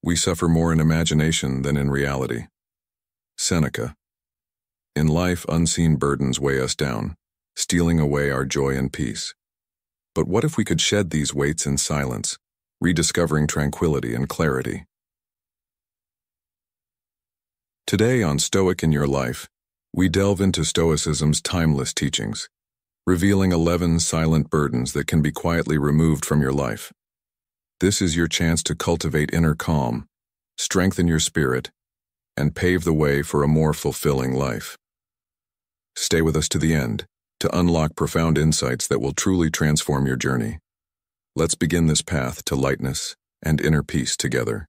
We suffer more in imagination than in reality. Seneca. In life, unseen burdens weigh us down, stealing away our joy and peace. But what if we could shed these weights in silence, rediscovering tranquility and clarity? Today on Stoic in Your Life, we delve into Stoicism's timeless teachings, revealing 11 silent burdens that can be quietly removed from your life. This is your chance to cultivate inner calm, strengthen your spirit, and pave the way for a more fulfilling life. Stay with us to the end to unlock profound insights that will truly transform your journey. Let's begin this path to lightness and inner peace together.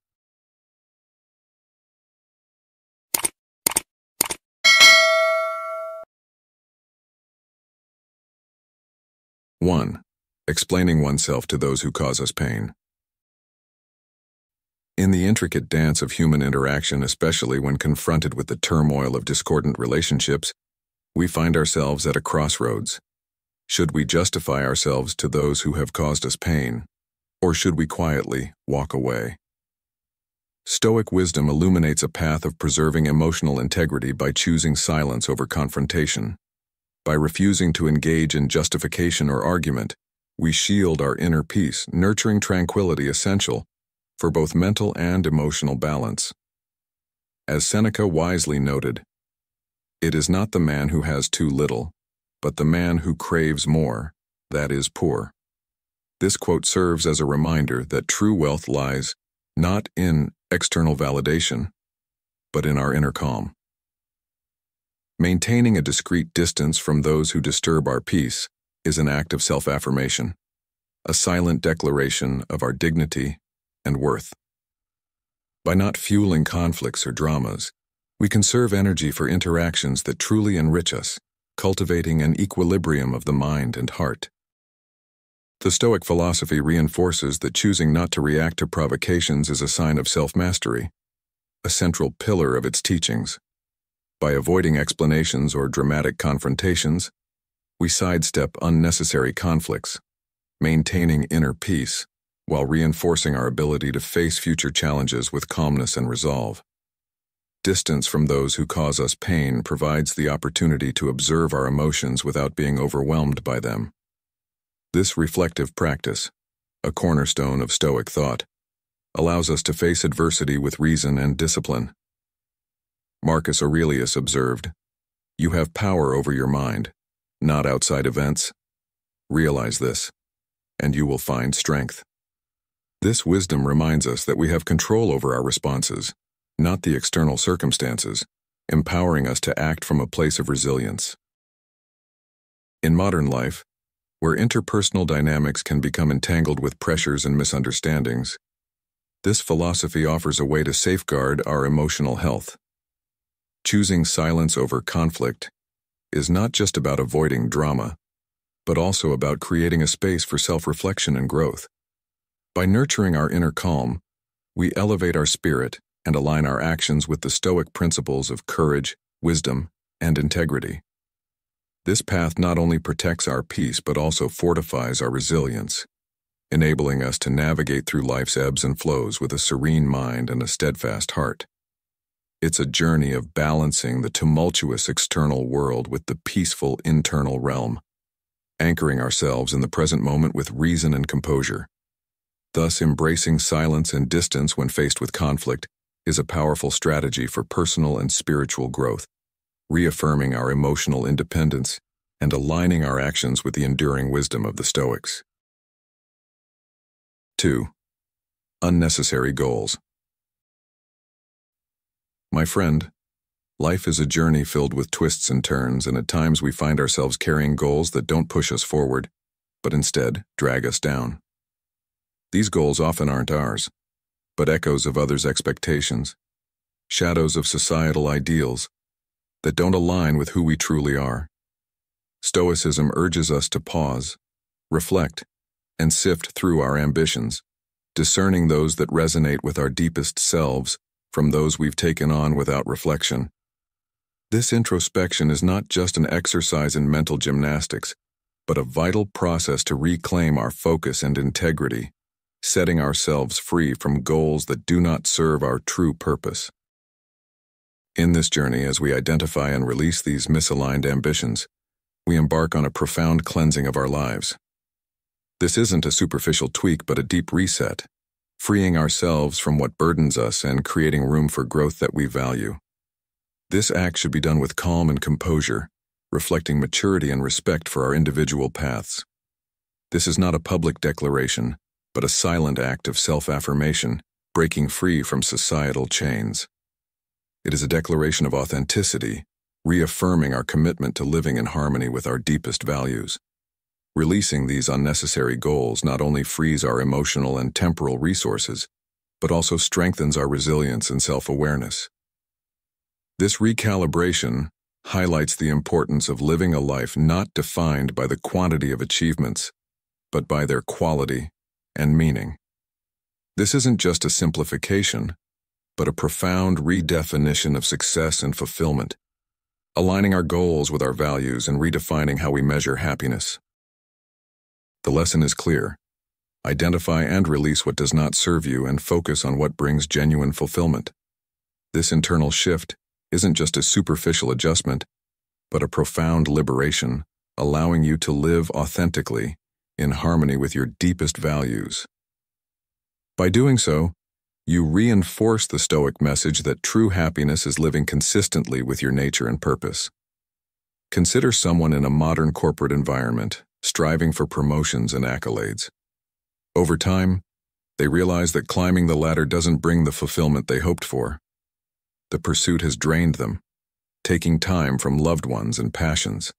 One, explaining oneself to those who cause us pain. In the intricate dance of human interaction, especially when confronted with the turmoil of discordant relationships, we find ourselves at a crossroads. Should we justify ourselves to those who have caused us pain, or should we quietly walk away? Stoic wisdom illuminates a path of preserving emotional integrity by choosing silence over confrontation. By refusing to engage in justification or argument, we shield our inner peace, nurturing tranquility essential for both mental and emotional balance. As Seneca wisely noted, "It is not the man who has too little, but the man who craves more, that is poor." This quote serves as a reminder that true wealth lies not in external validation, but in our inner calm. Maintaining a discreet distance from those who disturb our peace is an act of self-affirmation, a silent declaration of our dignity and worth. By not fueling conflicts or dramas, we conserve energy for interactions that truly enrich us, cultivating an equilibrium of the mind and heart. The Stoic philosophy reinforces that choosing not to react to provocations is a sign of self-mastery, a central pillar of its teachings. By avoiding explanations or dramatic confrontations, we sidestep unnecessary conflicts, maintaining inner peace while reinforcing our ability to face future challenges with calmness and resolve. Distance from those who cause us pain provides the opportunity to observe our emotions without being overwhelmed by them. This reflective practice, a cornerstone of Stoic thought, allows us to face adversity with reason and discipline. Marcus Aurelius observed, "You have power over your mind, not outside events. Realize this, and you will find strength." This wisdom reminds us that we have control over our responses, not the external circumstances, empowering us to act from a place of resilience. In modern life, where interpersonal dynamics can become entangled with pressures and misunderstandings, this philosophy offers a way to safeguard our emotional health. Choosing silence over conflict is not just about avoiding drama, but also about creating a space for self-reflection and growth. By nurturing our inner calm, we elevate our spirit and align our actions with the Stoic principles of courage, wisdom, and integrity. This path not only protects our peace but also fortifies our resilience, enabling us to navigate through life's ebbs and flows with a serene mind and a steadfast heart. It's a journey of balancing the tumultuous external world with the peaceful internal realm, anchoring ourselves in the present moment with reason and composure. Thus, embracing silence and distance when faced with conflict is a powerful strategy for personal and spiritual growth, reaffirming our emotional independence and aligning our actions with the enduring wisdom of the Stoics. 2. Unnecessary goals. My friend, life is a journey filled with twists and turns, and at times we find ourselves carrying goals that don't push us forward, but instead drag us down. These goals often aren't ours, but echoes of others' expectations, shadows of societal ideals that don't align with who we truly are. Stoicism urges us to pause, reflect, and sift through our ambitions, discerning those that resonate with our deepest selves from those we've taken on without reflection. This introspection is not just an exercise in mental gymnastics, but a vital process to reclaim our focus and integrity, setting ourselves free from goals that do not serve our true purpose. In this journey, as we identify and release these misaligned ambitions, we embark on a profound cleansing of our lives. This isn't a superficial tweak, but a deep reset, freeing ourselves from what burdens us and creating room for growth that we value. This act should be done with calm and composure, reflecting maturity and respect for our individual paths. This is not a public declaration, but a silent act of self-affirmation, breaking free from societal chains. It is a declaration of authenticity, reaffirming our commitment to living in harmony with our deepest values. Releasing these unnecessary goals not only frees our emotional and temporal resources, but also strengthens our resilience and self-awareness. This recalibration highlights the importance of living a life not defined by the quantity of achievements, but by their quality and meaning. This isn't just a simplification, but a profound redefinition of success and fulfillment, aligning our goals with our values and redefining how we measure happiness. The lesson is clear. Identify and release what does not serve you and focus on what brings genuine fulfillment. This internal shift isn't just a superficial adjustment, but a profound liberation, allowing you to live authentically in harmony with your deepest values. By doing so, you reinforce the Stoic message that true happiness is living consistently with your nature and purpose. Consider someone in a modern corporate environment, striving for promotions and accolades. Over time, they realize that climbing the ladder doesn't bring the fulfillment they hoped for. The pursuit has drained them, taking time from loved ones and passions.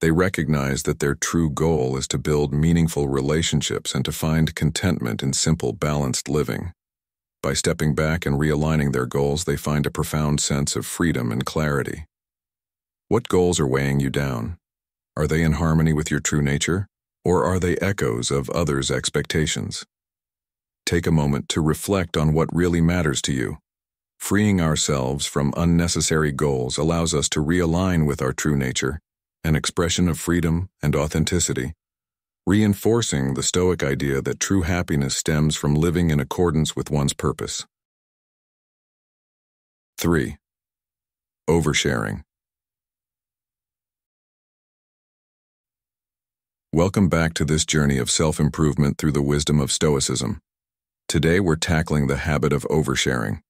They recognize that their true goal is to build meaningful relationships and to find contentment in simple, balanced living. By stepping back and realigning their goals, they find a profound sense of freedom and clarity. What goals are weighing you down? Are they in harmony with your true nature, or are they echoes of others' expectations? Take a moment to reflect on what really matters to you. Freeing ourselves from unnecessary goals allows us to realign with our true nature, an expression of freedom and authenticity, reinforcing the Stoic idea that true happiness stems from living in accordance with one's purpose. 3. Oversharing. Welcome back to this journey of self-improvement through the wisdom of Stoicism. Today we're tackling the habit of oversharing.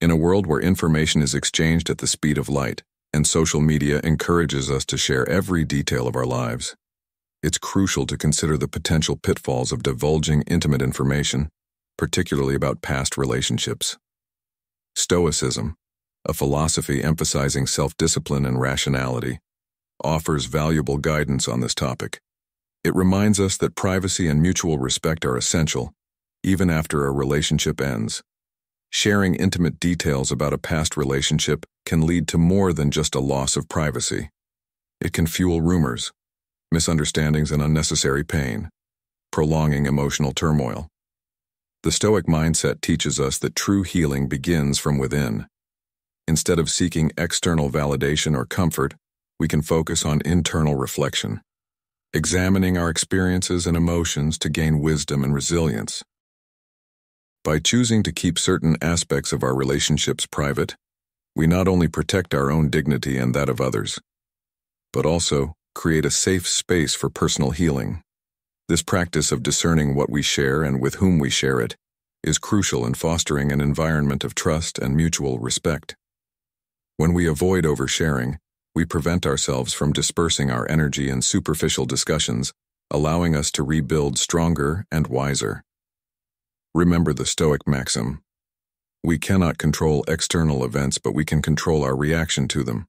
In a world where information is exchanged at the speed of light, and social media encourages us to share every detail of our lives, it's crucial to consider the potential pitfalls of divulging intimate information, particularly about past relationships. Stoicism, a philosophy emphasizing self-discipline and rationality, offers valuable guidance on this topic. It reminds us that privacy and mutual respect are essential, even after a relationship ends. Sharing intimate details about a past relationship can lead to more than just a loss of privacy. It can fuel rumors, misunderstandings, and unnecessary pain, prolonging emotional turmoil. The Stoic mindset teaches us that true healing begins from within. Instead of seeking external validation or comfort, we can focus on internal reflection, examining our experiences and emotions to gain wisdom and resilience. By choosing to keep certain aspects of our relationships private, we not only protect our own dignity and that of others, but also create a safe space for personal healing. This practice of discerning what we share and with whom we share it is crucial in fostering an environment of trust and mutual respect. When we avoid oversharing, we prevent ourselves from dispersing our energy in superficial discussions, allowing us to rebuild stronger and wiser. Remember the Stoic maxim: we cannot control external events, but we can control our reaction to them.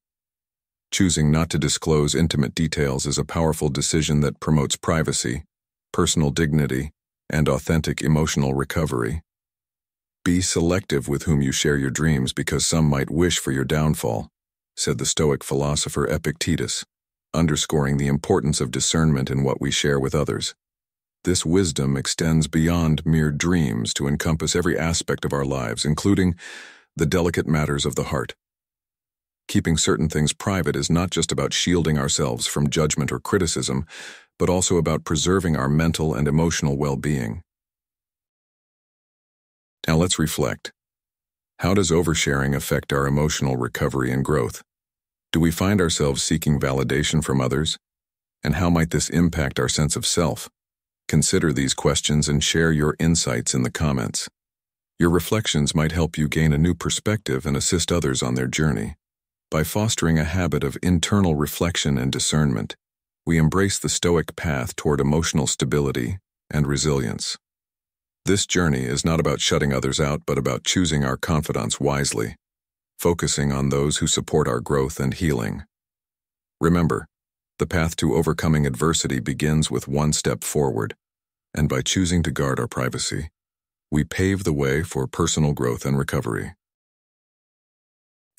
Choosing not to disclose intimate details is a powerful decision that promotes privacy, personal dignity, and authentic emotional recovery. Be selective with whom you share your dreams, because some might wish for your downfall, said the Stoic philosopher Epictetus, underscoring the importance of discernment in what we share with others. This wisdom extends beyond mere dreams to encompass every aspect of our lives, including the delicate matters of the heart. Keeping certain things private is not just about shielding ourselves from judgment or criticism, but also about preserving our mental and emotional well-being. Now let's reflect. How does oversharing affect our emotional recovery and growth? Do we find ourselves seeking validation from others? And how might this impact our sense of self? Consider these questions and share your insights in the comments. Your reflections might help you gain a new perspective and assist others on their journey. By fostering a habit of internal reflection and discernment, we embrace the Stoic path toward emotional stability and resilience. This journey is not about shutting others out, but about choosing our confidants wisely, focusing on those who support our growth and healing. Remember, the path to overcoming adversity begins with one step forward, and by choosing to guard our privacy, we pave the way for personal growth and recovery.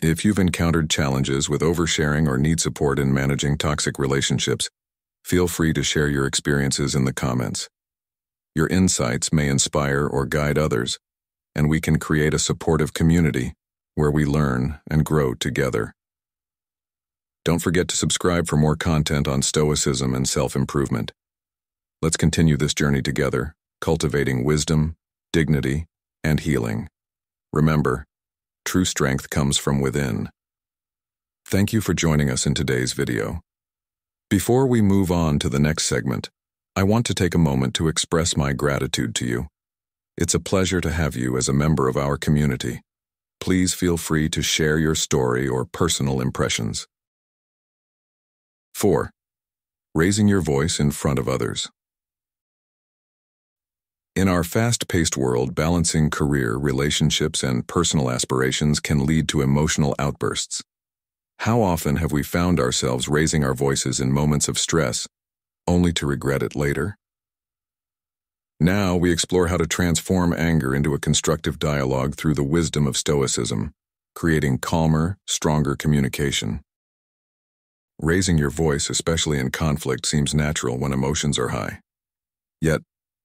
If you've encountered challenges with oversharing or need support in managing toxic relationships, feel free to share your experiences in the comments. Your insights may inspire or guide others, and we can create a supportive community where we learn and grow together. Don't forget to subscribe for more content on Stoicism and self-improvement. Let's continue this journey together, cultivating wisdom, dignity, and healing. Remember, true strength comes from within. Thank you for joining us in today's video. Before we move on to the next segment, I want to take a moment to express my gratitude to you. It's a pleasure to have you as a member of our community. Please feel free to share your story or personal impressions. 4. Raising your voice in front of others. In our fast-paced world, balancing career, relationships, and personal aspirations can lead to emotional outbursts. How often have we found ourselves raising our voices in moments of stress, only to regret it later? Now we explore how to transform anger into a constructive dialogue through the wisdom of Stoicism, creating calmer, stronger communication. Raising your voice, especially in conflict, seems natural when emotions are high. Yet,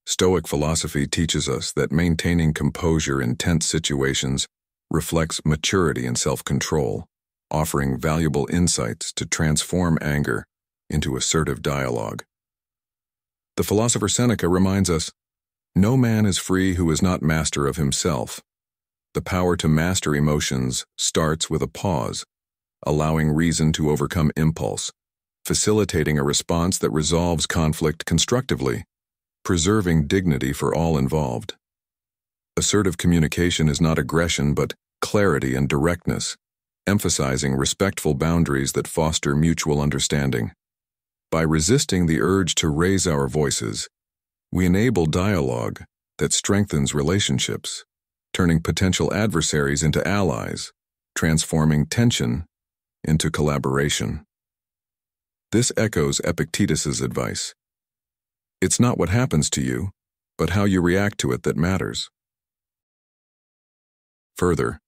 Stoic philosophy teaches us that maintaining composure in tense situations reflects maturity and self-control, offering valuable insights to transform anger into assertive dialogue. The philosopher Seneca reminds us, "No man is free who is not master of himself." The power to master emotions starts with a pause, allowing reason to overcome impulse, facilitating a response that resolves conflict constructively, preserving dignity for all involved. Assertive communication is not aggression but clarity and directness, emphasizing respectful boundaries that foster mutual understanding. By resisting the urge to raise our voices, we enable dialogue that strengthens relationships, turning potential adversaries into allies, transforming tension into collaboration. This echoes Epictetus's advice. It's not what happens to you, but how you react to it that matters. Further,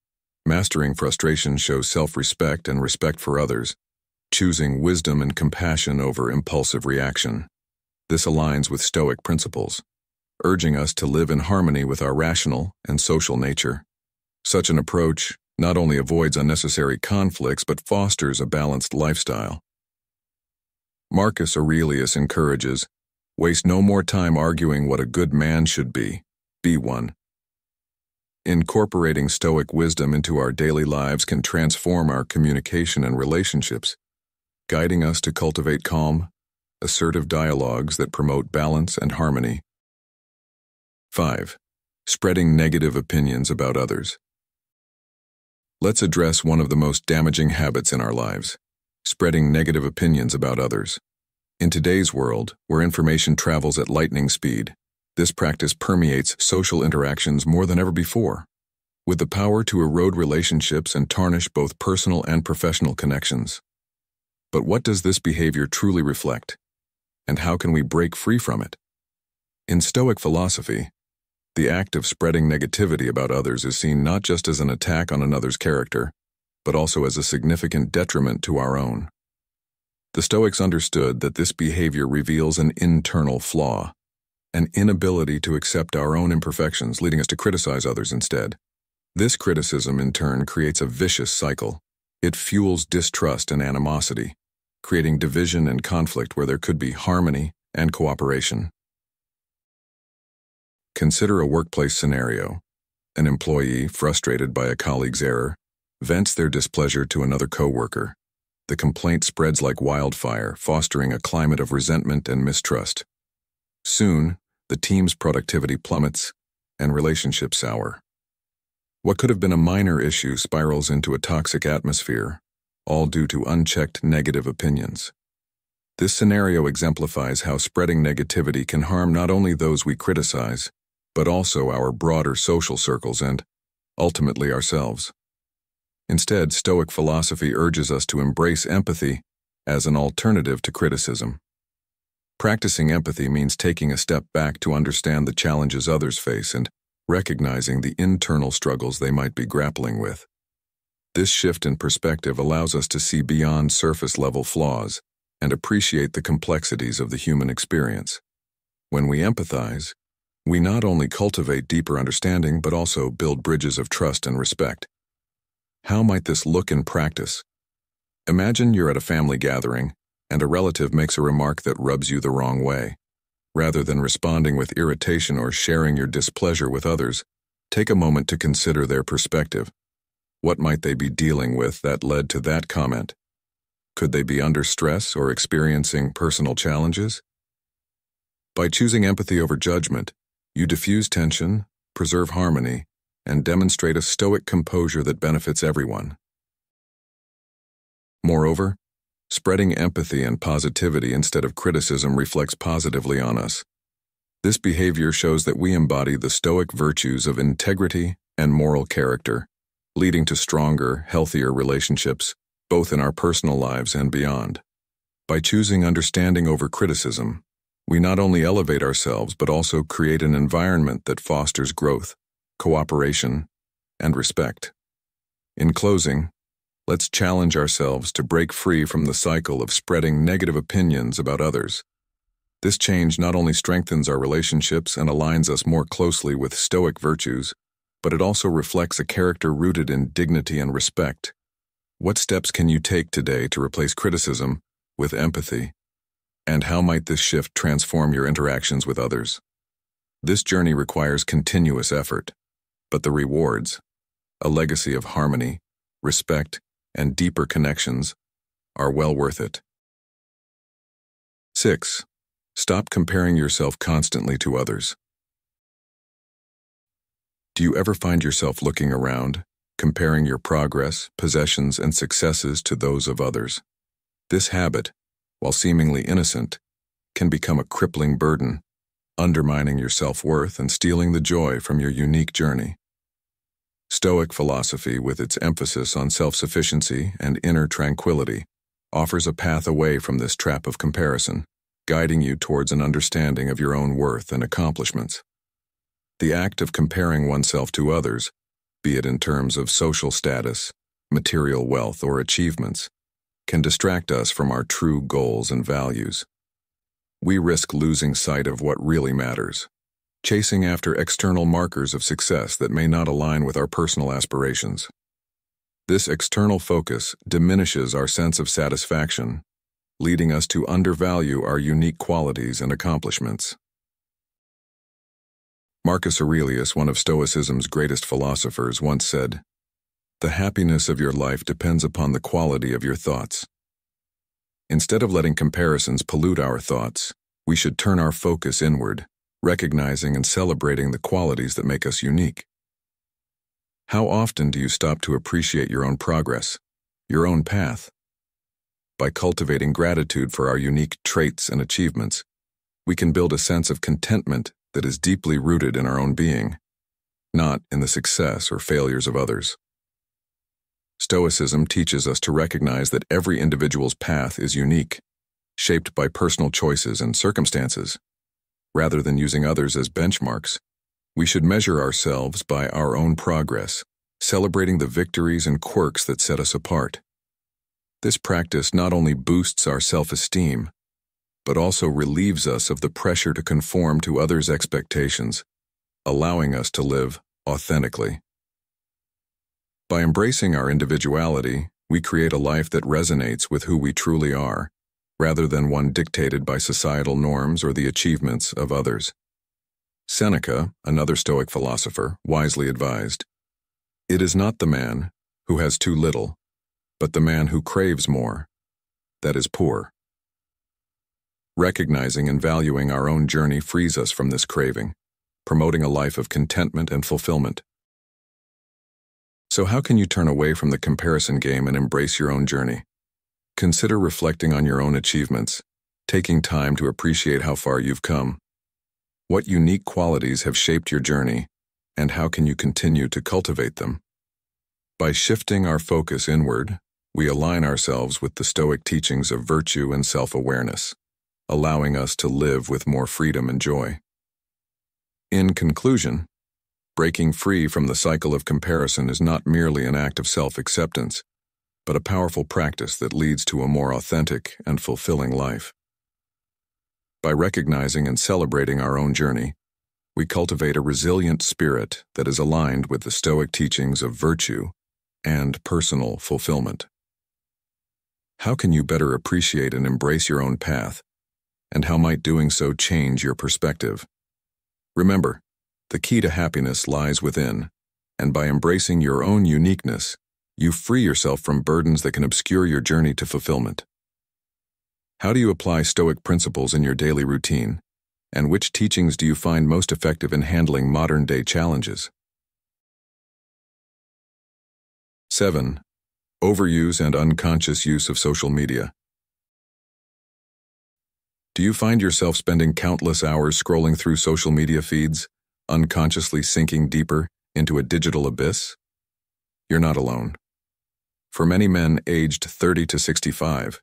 mastering frustration shows self-respect and respect for others, choosing wisdom and compassion over impulsive reaction. This aligns with Stoic principles, urging us to live in harmony with our rational and social nature. Such an approach not only avoids unnecessary conflicts but fosters a balanced lifestyle. Marcus Aurelius encourages, "Waste no more time arguing what a good man should be one." Incorporating Stoic wisdom into our daily lives can transform our communication and relationships, guiding us to cultivate calm, assertive dialogues that promote balance and harmony. 5. Spreading negative opinions about others. Let's address one of the most damaging habits in our lives, spreading negative opinions about others. In today's world, where information travels at lightning speed, this practice permeates social interactions more than ever before, with the power to erode relationships and tarnish both personal and professional connections. But what does this behavior truly reflect? And how can we break free from it? In Stoic philosophy, the act of spreading negativity about others is seen not just as an attack on another's character, but also as a significant detriment to our own. The Stoics understood that this behavior reveals an internal flaw, an inability to accept our own imperfections, leading us to criticize others instead. This criticism, in turn, creates a vicious cycle. It fuels distrust and animosity, creating division and conflict where there could be harmony and cooperation. Consider a workplace scenario. An employee, frustrated by a colleague's error, vents their displeasure to another coworker. The complaint spreads like wildfire, fostering a climate of resentment and mistrust. Soon, the team's productivity plummets and relationships sour. What could have been a minor issue spirals into a toxic atmosphere, all due to unchecked negative opinions. This scenario exemplifies how spreading negativity can harm not only those we criticize, but also our broader social circles and, ultimately, ourselves. Instead, Stoic philosophy urges us to embrace empathy as an alternative to criticism. Practicing empathy means taking a step back to understand the challenges others face and recognizing the internal struggles they might be grappling with. This shift in perspective allows us to see beyond surface-level flaws and appreciate the complexities of the human experience. When we empathize, we not only cultivate deeper understanding but also build bridges of trust and respect. How might this look in practice? Imagine you're at a family gathering and a relative makes a remark that rubs you the wrong way. Rather than responding with irritation or sharing your displeasure with others, take a moment to consider their perspective. What might they be dealing with that led to that comment? Could they be under stress or experiencing personal challenges? By choosing empathy over judgment, you diffuse tension, preserve harmony, and demonstrate a stoic composure that benefits everyone. Moreover, spreading empathy and positivity instead of criticism reflects positively on us. This behavior shows that we embody the Stoic virtues of integrity and moral character, leading to stronger, healthier relationships, both in our personal lives and beyond. By choosing understanding over criticism, we not only elevate ourselves but also create an environment that fosters growth, cooperation, and respect. In closing, let's challenge ourselves to break free from the cycle of spreading negative opinions about others. This change not only strengthens our relationships and aligns us more closely with Stoic virtues, but it also reflects a character rooted in dignity and respect. What steps can you take today to replace criticism with empathy? And how might this shift transform your interactions with others? This journey requires continuous effort, but the rewards, a legacy of harmony, respect, and deeper connections, are well worth it. 6. Stop comparing yourself constantly to others. Do you ever find yourself looking around, comparing your progress, possessions, and successes to those of others? This habit, while seemingly innocent, can become a crippling burden, undermining your self-worth and stealing the joy from your unique journey. Stoic philosophy, with its emphasis on self-sufficiency and inner tranquility, offers a path away from this trap of comparison, guiding you towards an understanding of your own worth and accomplishments. The act of comparing oneself to others, be it in terms of social status, material wealth, or achievements, can distract us from our true goals and values. We risk losing sight of what really matters, chasing after external markers of success that may not align with our personal aspirations. This external focus diminishes our sense of satisfaction, leading us to undervalue our unique qualities and accomplishments. Marcus Aurelius, one of Stoicism's greatest philosophers, once said, "The happiness of your life depends upon the quality of your thoughts." Instead of letting comparisons pollute our thoughts, we should turn our focus inward, recognizing and celebrating the qualities that make us unique. How often do you stop to appreciate your own progress, your own path? By cultivating gratitude for our unique traits and achievements, we can build a sense of contentment that is deeply rooted in our own being, not in the success or failures of others. Stoicism teaches us to recognize that every individual's path is unique, shaped by personal choices and circumstances. Rather than using others as benchmarks, we should measure ourselves by our own progress, celebrating the victories and quirks that set us apart. This practice not only boosts our self-esteem, but also relieves us of the pressure to conform to others' expectations, allowing us to live authentically. By embracing our individuality, we create a life that resonates with who we truly are, rather than one dictated by societal norms or the achievements of others. Seneca, another Stoic philosopher, wisely advised, "It is not the man who has too little, but the man who craves more, that is poor." Recognizing and valuing our own journey frees us from this craving, promoting a life of contentment and fulfillment. So how can you turn away from the comparison game and embrace your own journey? Consider reflecting on your own achievements, taking time to appreciate how far you've come. What unique qualities have shaped your journey, and how can you continue to cultivate them? By shifting our focus inward, we align ourselves with the Stoic teachings of virtue and self-awareness, allowing us to live with more freedom and joy. In conclusion, breaking free from the cycle of comparison is not merely an act of self-acceptance, but a powerful practice that leads to a more authentic and fulfilling life. By recognizing and celebrating our own journey, we cultivate a resilient spirit that is aligned with the Stoic teachings of virtue and personal fulfillment. How can you better appreciate and embrace your own path, and how might doing so change your perspective? Remember, the key to happiness lies within, and by embracing your own uniqueness, you free yourself from burdens that can obscure your journey to fulfillment. How do you apply Stoic principles in your daily routine, and which teachings do you find most effective in handling modern-day challenges? 7. Overuse and unconscious use of social media. Do you find yourself spending countless hours scrolling through social media feeds, unconsciously sinking deeper into a digital abyss? You're not alone. For many men aged 30 to 65,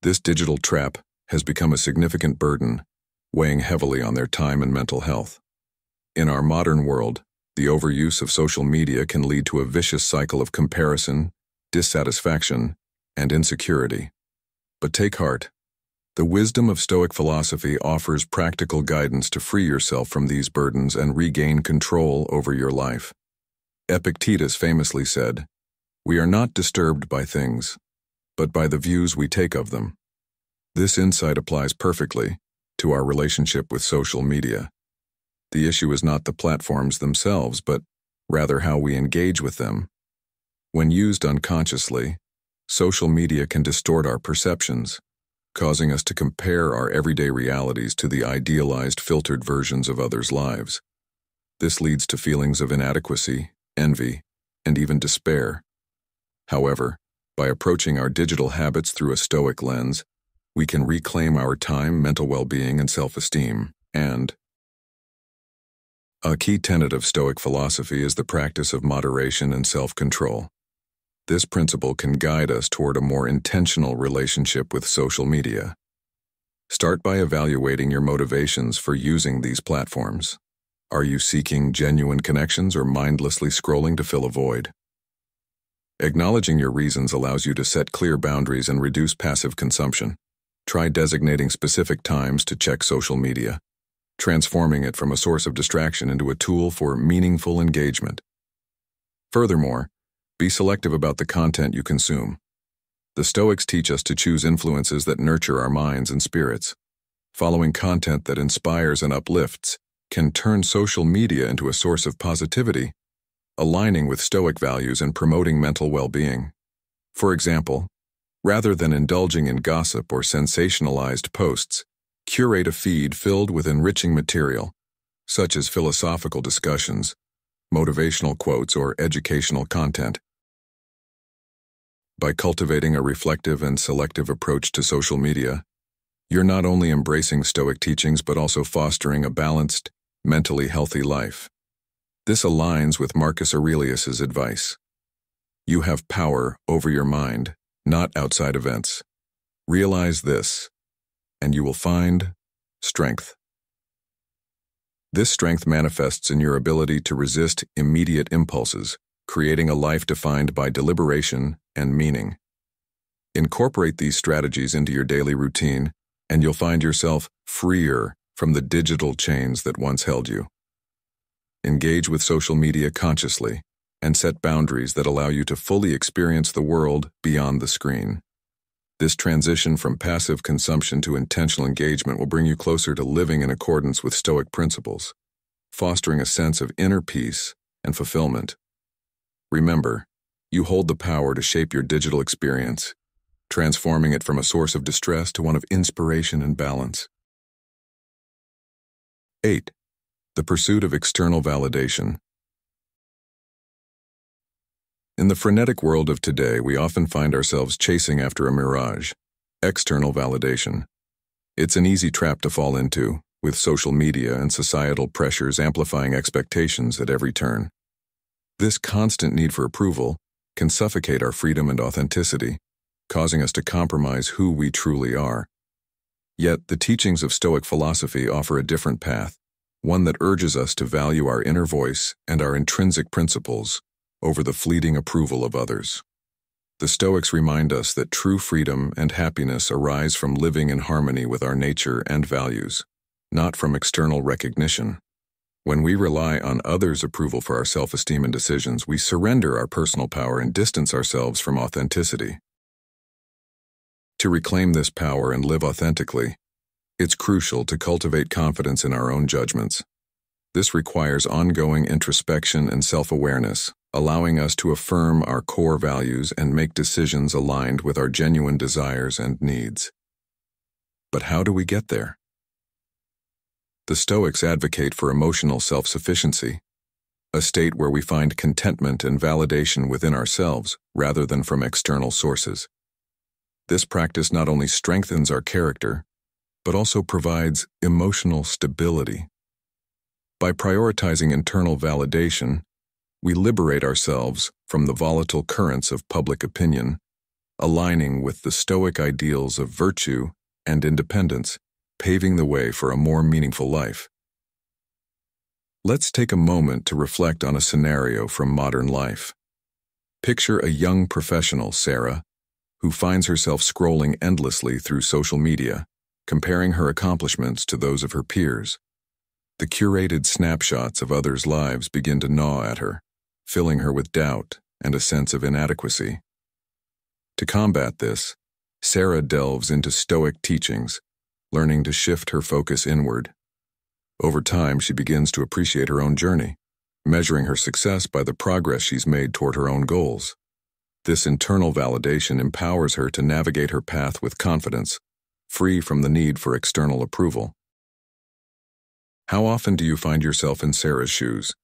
this digital trap has become a significant burden, weighing heavily on their time and mental health. In our modern world, the overuse of social media can lead to a vicious cycle of comparison, dissatisfaction, and insecurity. But take heart. The wisdom of Stoic philosophy offers practical guidance to free yourself from these burdens and regain control over your life. Epictetus famously said, "We are not disturbed by things, but by the views we take of them." This insight applies perfectly to our relationship with social media. The issue is not the platforms themselves, but rather how we engage with them. When used unconsciously, social media can distort our perceptions, causing us to compare our everyday realities to the idealized, filtered versions of others' lives. This leads to feelings of inadequacy, envy, and even despair. However, by approaching our digital habits through a Stoic lens, we can reclaim our time, mental well-being, and self-esteem. And a key tenet of Stoic philosophy is the practice of moderation and self-control. This principle can guide us toward a more intentional relationship with social media. Start by evaluating your motivations for using these platforms. Are you seeking genuine connections or mindlessly scrolling to fill a void? Acknowledging your reasons allows you to set clear boundaries and reduce passive consumption. Try designating specific times to check social media, transforming it from a source of distraction into a tool for meaningful engagement. Furthermore, be selective about the content you consume. The Stoics teach us to choose influences that nurture our minds and spirits. Following content that inspires and uplifts can turn social media into a source of positivity, aligning with Stoic values and promoting mental well-being. For example, rather than indulging in gossip or sensationalized posts, curate a feed filled with enriching material, such as philosophical discussions, motivational quotes, or educational content. By cultivating a reflective and selective approach to social media, you're not only embracing Stoic teachings but also fostering a balanced, mentally healthy life. This aligns with Marcus Aurelius's advice. You have power over your mind, not outside events. Realize this, and you will find strength. This strength manifests in your ability to resist immediate impulses, creating a life defined by deliberation and meaning. Incorporate these strategies into your daily routine, and you'll find yourself freer from the digital chains that once held you. Engage with social media consciously, and set boundaries that allow you to fully experience the world beyond the screen. This transition from passive consumption to intentional engagement will bring you closer to living in accordance with Stoic principles, fostering a sense of inner peace and fulfillment. Remember, you hold the power to shape your digital experience, transforming it from a source of distress to one of inspiration and balance. 8. The pursuit of external validation. In the frenetic world of today, we often find ourselves chasing after a mirage, external validation. It's an easy trap to fall into, with social media and societal pressures amplifying expectations at every turn. This constant need for approval can suffocate our freedom and authenticity, causing us to compromise who we truly are. Yet, the teachings of Stoic philosophy offer a different path, one that urges us to value our inner voice and our intrinsic principles over the fleeting approval of others. The Stoics remind us that true freedom and happiness arise from living in harmony with our nature and values, not from external recognition. When we rely on others' approval for our self-esteem and decisions, we surrender our personal power and distance ourselves from authenticity. To reclaim this power and live authentically, it's crucial to cultivate confidence in our own judgments. This requires ongoing introspection and self-awareness, allowing us to affirm our core values and make decisions aligned with our genuine desires and needs. But how do we get there? The Stoics advocate for emotional self-sufficiency, a state where we find contentment and validation within ourselves rather than from external sources. This practice not only strengthens our character, but also provides emotional stability. By prioritizing internal validation, we liberate ourselves from the volatile currents of public opinion, aligning with the Stoic ideals of virtue and independence, paving the way for a more meaningful life. Let's take a moment to reflect on a scenario from modern life. Picture a young professional, Sarah, who finds herself scrolling endlessly through social media, comparing her accomplishments to those of her peers. The curated snapshots of others' lives begin to gnaw at her, filling her with doubt and a sense of inadequacy. To combat this, Sarah delves into Stoic teachings, learning to shift her focus inward. Over time, she begins to appreciate her own journey, measuring her success by the progress she's made toward her own goals. This internal validation empowers her to navigate her path with confidence, free from the need for external approval. How often do you find yourself in Sarah's shoes,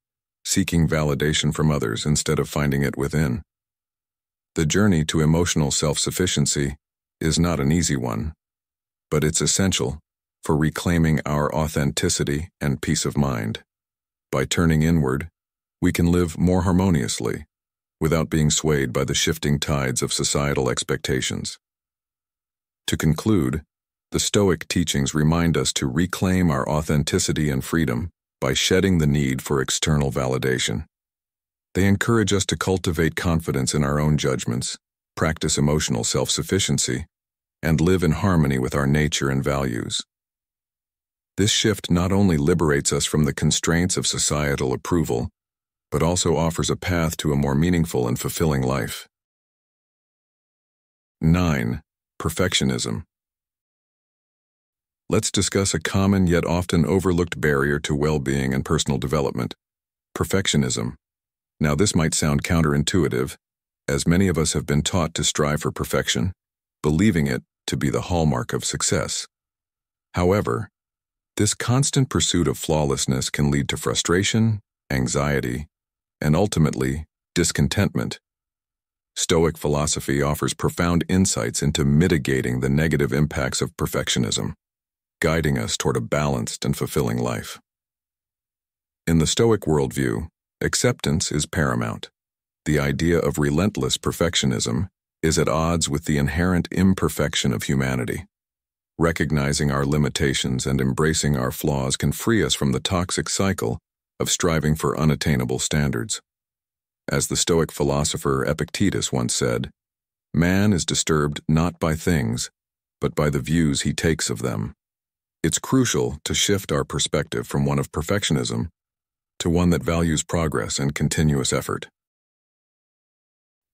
seeking validation from others instead of finding it within? The journey to emotional self-sufficiency is not an easy one, but it's essential for reclaiming our authenticity and peace of mind. By turning inward, we can live more harmoniously, without being swayed by the shifting tides of societal expectations. To conclude, the Stoic teachings remind us to reclaim our authenticity and freedom by shedding the need for external validation. They encourage us to cultivate confidence in our own judgments, practice emotional self-sufficiency, and live in harmony with our nature and values. This shift not only liberates us from the constraints of societal approval, but also offers a path to a more meaningful and fulfilling life. 9. Perfectionism. Let's discuss a common yet often overlooked barrier to well-being and personal development: perfectionism. Now, this might sound counterintuitive, as many of us have been taught to strive for perfection, believing it to be the hallmark of success. However, this constant pursuit of flawlessness can lead to frustration, anxiety, and ultimately, discontentment. Stoic philosophy offers profound insights into mitigating the negative impacts of perfectionism, guiding us toward a balanced and fulfilling life. In the Stoic worldview, acceptance is paramount. The idea of relentless perfectionism is at odds with the inherent imperfection of humanity. Recognizing our limitations and embracing our flaws can free us from the toxic cycle of striving for unattainable standards. As the Stoic philosopher Epictetus once said, "Man is disturbed not by things, but by the views he takes of them." It's crucial to shift our perspective from one of perfectionism to one that values progress and continuous effort.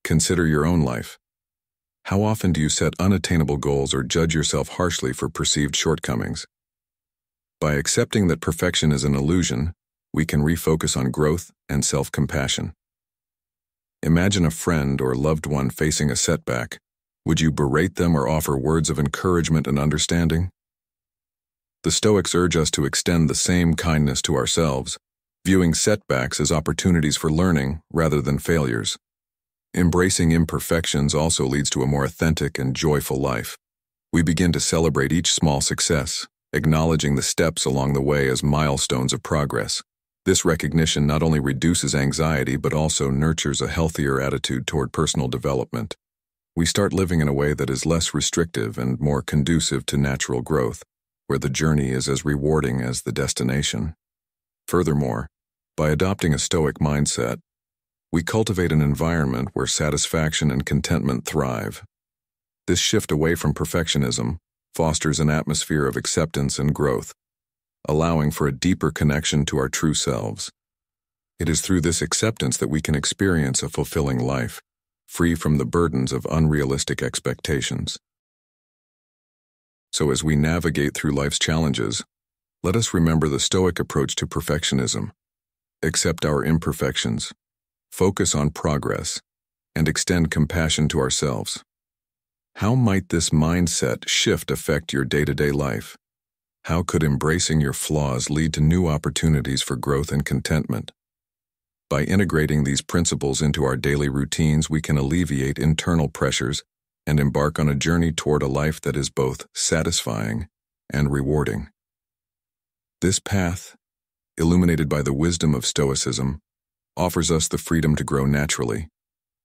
Consider your own life. How often do you set unattainable goals or judge yourself harshly for perceived shortcomings? By accepting that perfection is an illusion, we can refocus on growth and self-compassion. Imagine a friend or loved one facing a setback. Would you berate them or offer words of encouragement and understanding? The Stoics urge us to extend the same kindness to ourselves, viewing setbacks as opportunities for learning rather than failures. Embracing imperfections also leads to a more authentic and joyful life. We begin to celebrate each small success, acknowledging the steps along the way as milestones of progress. This recognition not only reduces anxiety but also nurtures a healthier attitude toward personal development. We start living in a way that is less restrictive and more conducive to natural growth, where the journey is as rewarding as the destination. Furthermore, by adopting a Stoic mindset, we cultivate an environment where satisfaction and contentment thrive. This shift away from perfectionism fosters an atmosphere of acceptance and growth, allowing for a deeper connection to our true selves. It is through this acceptance that we can experience a fulfilling life, free from the burdens of unrealistic expectations. So as we navigate through life's challenges, let us remember the Stoic approach to perfectionism. Accept our imperfections, focus on progress, and extend compassion to ourselves. How might this mindset shift affect your day-to-day life? How could embracing your flaws lead to new opportunities for growth and contentment? By integrating these principles into our daily routines, we can alleviate internal pressures and embark on a journey toward a life that is both satisfying and rewarding. This path, illuminated by the wisdom of Stoicism, offers us the freedom to grow naturally,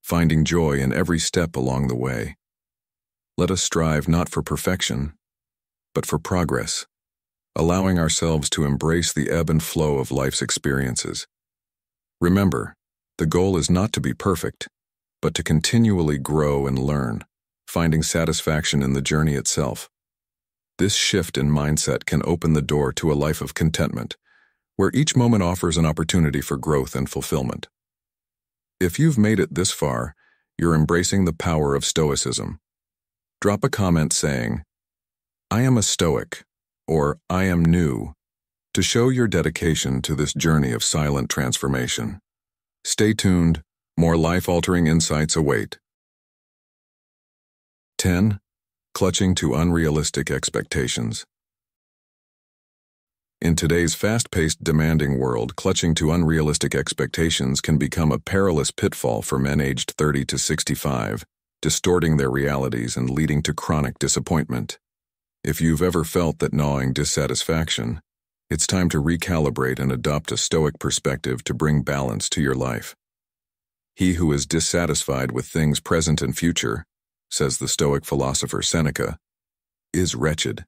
finding joy in every step along the way. Let us strive not for perfection, but for progress, allowing ourselves to embrace the ebb and flow of life's experiences. Remember, the goal is not to be perfect, but to continually grow and learn, finding satisfaction in the journey itself. This shift in mindset can open the door to a life of contentment, where each moment offers an opportunity for growth and fulfillment. If you've made it this far, you're embracing the power of Stoicism. Drop a comment saying, "I am a Stoic," or "I am new," to show your dedication to this journey of silent transformation. Stay tuned, more life-altering insights await. 10. Clutching to unrealistic expectations. In today's fast-paced, demanding world, clutching to unrealistic expectations can become a perilous pitfall for men aged 30 to 65, distorting their realities and leading to chronic disappointment. If you've ever felt that gnawing dissatisfaction, it's time to recalibrate and adopt a Stoic perspective to bring balance to your life. He who is dissatisfied with things present and future, says the Stoic philosopher Seneca, is wretched.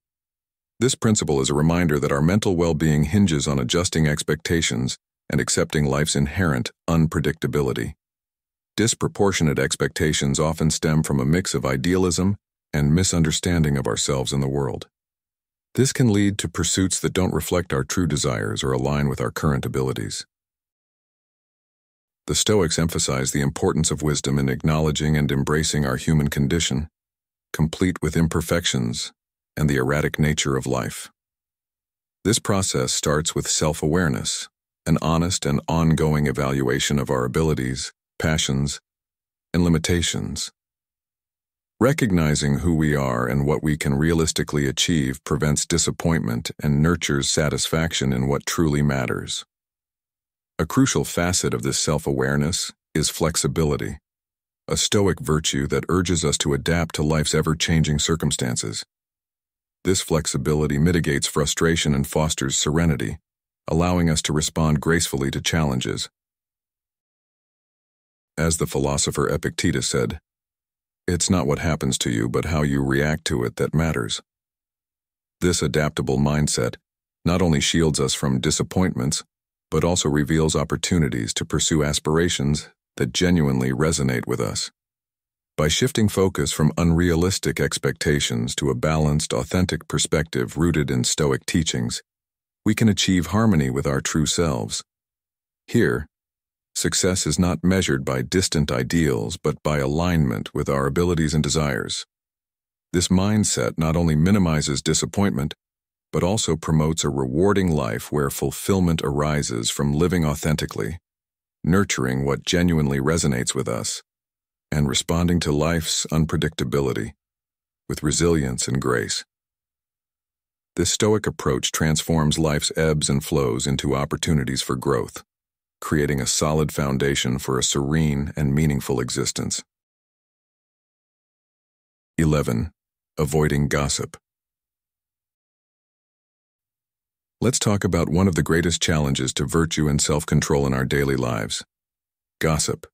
This principle is a reminder that our mental well-being hinges on adjusting expectations and accepting life's inherent unpredictability. Disproportionate expectations often stem from a mix of idealism and misunderstanding of ourselves and the world. This can lead to pursuits that don't reflect our true desires or align with our current abilities. The Stoics emphasize the importance of wisdom in acknowledging and embracing our human condition, complete with imperfections and the erratic nature of life. This process starts with self-awareness, an honest and ongoing evaluation of our abilities, passions, and limitations. Recognizing who we are and what we can realistically achieve prevents disappointment and nurtures satisfaction in what truly matters. A crucial facet of this self-awareness is flexibility, a Stoic virtue that urges us to adapt to life's ever-changing circumstances. This flexibility mitigates frustration and fosters serenity, allowing us to respond gracefully to challenges. As the philosopher Epictetus said, "It's not what happens to you, but how you react to it that matters." This adaptable mindset not only shields us from disappointments, but also reveals opportunities to pursue aspirations that genuinely resonate with us. By shifting focus from unrealistic expectations to a balanced, authentic perspective rooted in Stoic teachings, we can achieve harmony with our true selves. Here, success is not measured by distant ideals, but by alignment with our abilities and desires. This mindset not only minimizes disappointment, but also promotes a rewarding life where fulfillment arises from living authentically, nurturing what genuinely resonates with us, and responding to life's unpredictability with resilience and grace. This Stoic approach transforms life's ebbs and flows into opportunities for growth, creating a solid foundation for a serene and meaningful existence. 11. Avoiding gossip. Let's talk about one of the greatest challenges to virtue and self-control in our daily lives: gossip.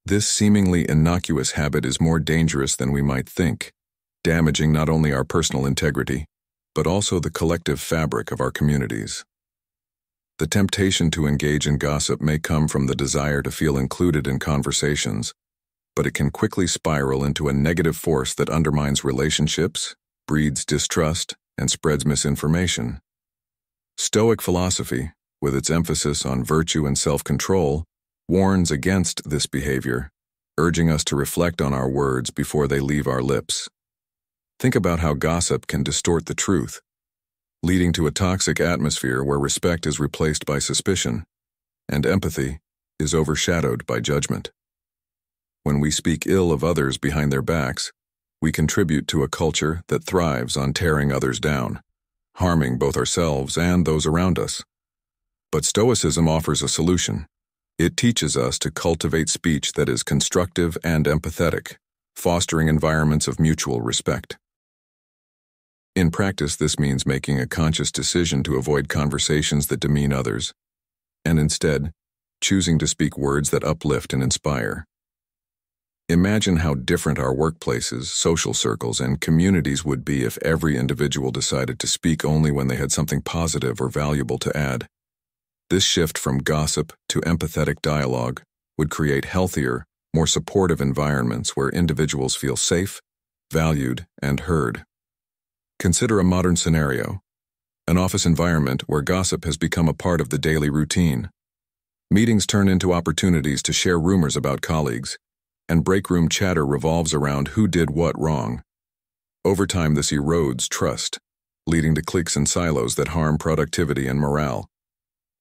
This seemingly innocuous habit is more dangerous than we might think, damaging not only our personal integrity, but also the collective fabric of our communities. The temptation to engage in gossip may come from the desire to feel included in conversations, but it can quickly spiral into a negative force that undermines relationships, breeds distrust, and spreads misinformation. Stoic philosophy, with its emphasis on virtue and self-control, warns against this behavior, urging us to reflect on our words before they leave our lips. Think about how gossip can distort the truth, leading to a toxic atmosphere where respect is replaced by suspicion, and empathy is overshadowed by judgment. When we speak ill of others behind their backs, we contribute to a culture that thrives on tearing others down, harming both ourselves and those around us. But Stoicism offers a solution. It teaches us to cultivate speech that is constructive and empathetic, fostering environments of mutual respect. In practice, this means making a conscious decision to avoid conversations that demean others, and instead, choosing to speak words that uplift and inspire. Imagine how different our workplaces, social circles, and communities would be if every individual decided to speak only when they had something positive or valuable to add. This shift from gossip to empathetic dialogue would create healthier, more supportive environments where individuals feel safe, valued, and heard. Consider a modern scenario: an office environment where gossip has become a part of the daily routine. Meetings turn into opportunities to share rumors about colleagues, and break-room chatter revolves around who did what wrong. Over time, this erodes trust, leading to cliques and silos that harm productivity and morale.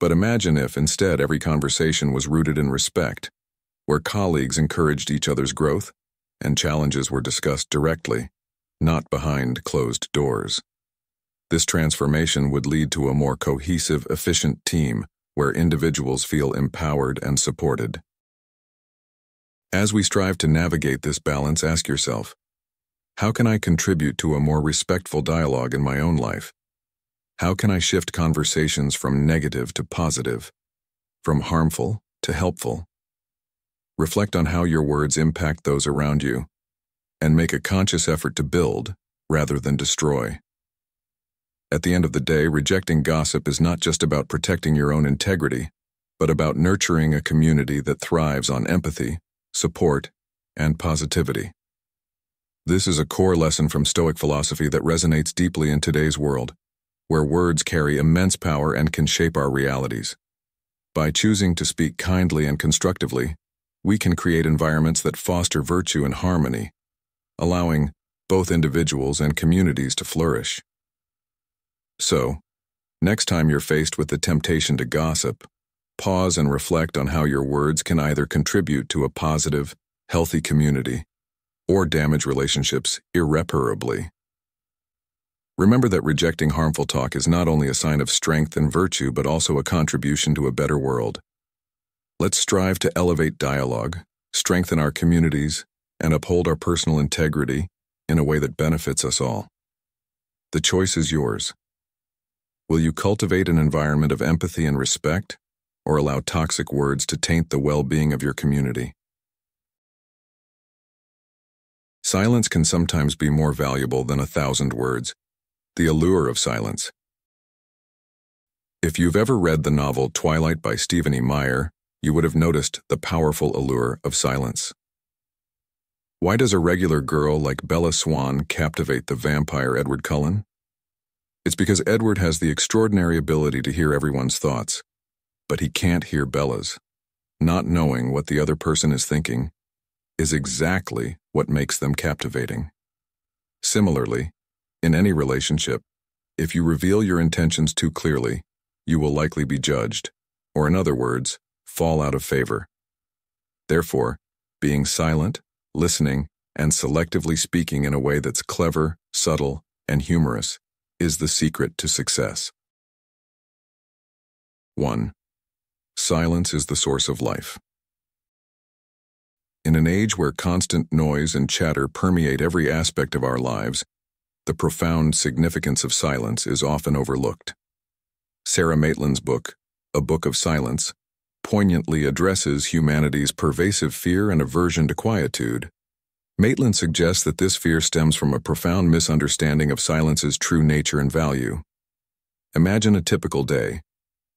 But imagine if, instead, every conversation was rooted in respect, where colleagues encouraged each other's growth, and challenges were discussed directly, not behind closed doors. This transformation would lead to a more cohesive, efficient team where individuals feel empowered and supported. As we strive to navigate this balance, ask yourself, how can I contribute to a more respectful dialogue in my own life? How can I shift conversations from negative to positive, from harmful to helpful? Reflect on how your words impact those around you, and make a conscious effort to build rather than destroy. At the end of the day, rejecting gossip is not just about protecting your own integrity, but about nurturing a community that thrives on empathy, support, and positivity. This is a core lesson from Stoic philosophy that resonates deeply in today's world, where words carry immense power and can shape our realities. By choosing to speak kindly and constructively, we can create environments that foster virtue and harmony, allowing both individuals and communities to flourish. So, next time you're faced with the temptation to gossip, pause and reflect on how your words can either contribute to a positive, healthy community or damage relationships irreparably. Remember that rejecting harmful talk is not only a sign of strength and virtue, but also a contribution to a better world. Let's strive to elevate dialogue, strengthen our communities, and uphold our personal integrity in a way that benefits us all. The choice is yours. Will you cultivate an environment of empathy and respect, or allow toxic words to taint the well-being of your community? Silence can sometimes be more valuable than 1,000 words. The allure of silence. If you've ever read the novel Twilight by Stephen E. Meyer, you would have noticed the powerful allure of silence. Why does a regular girl like Bella Swan captivate the vampire Edward Cullen? It's because Edward has the extraordinary ability to hear everyone's thoughts, but he can't hear Bella's. Not knowing what the other person is thinking is exactly what makes them captivating. Similarly, in any relationship, If you reveal your intentions too clearly, you will likely be judged, or in other words, fall out of favor. Therefore, being silent, listening, and selectively speaking in a way that's clever, subtle, and humorous is the secret to success. 1. Silence is the source of life. In an age where constant noise and chatter permeate every aspect of our lives, the profound significance of silence is often overlooked. Sarah Maitland's book, A Book of Silence, poignantly addresses humanity's pervasive fear and aversion to quietude. Maitland suggests that this fear stems from a profound misunderstanding of silence's true nature and value. Imagine a typical day.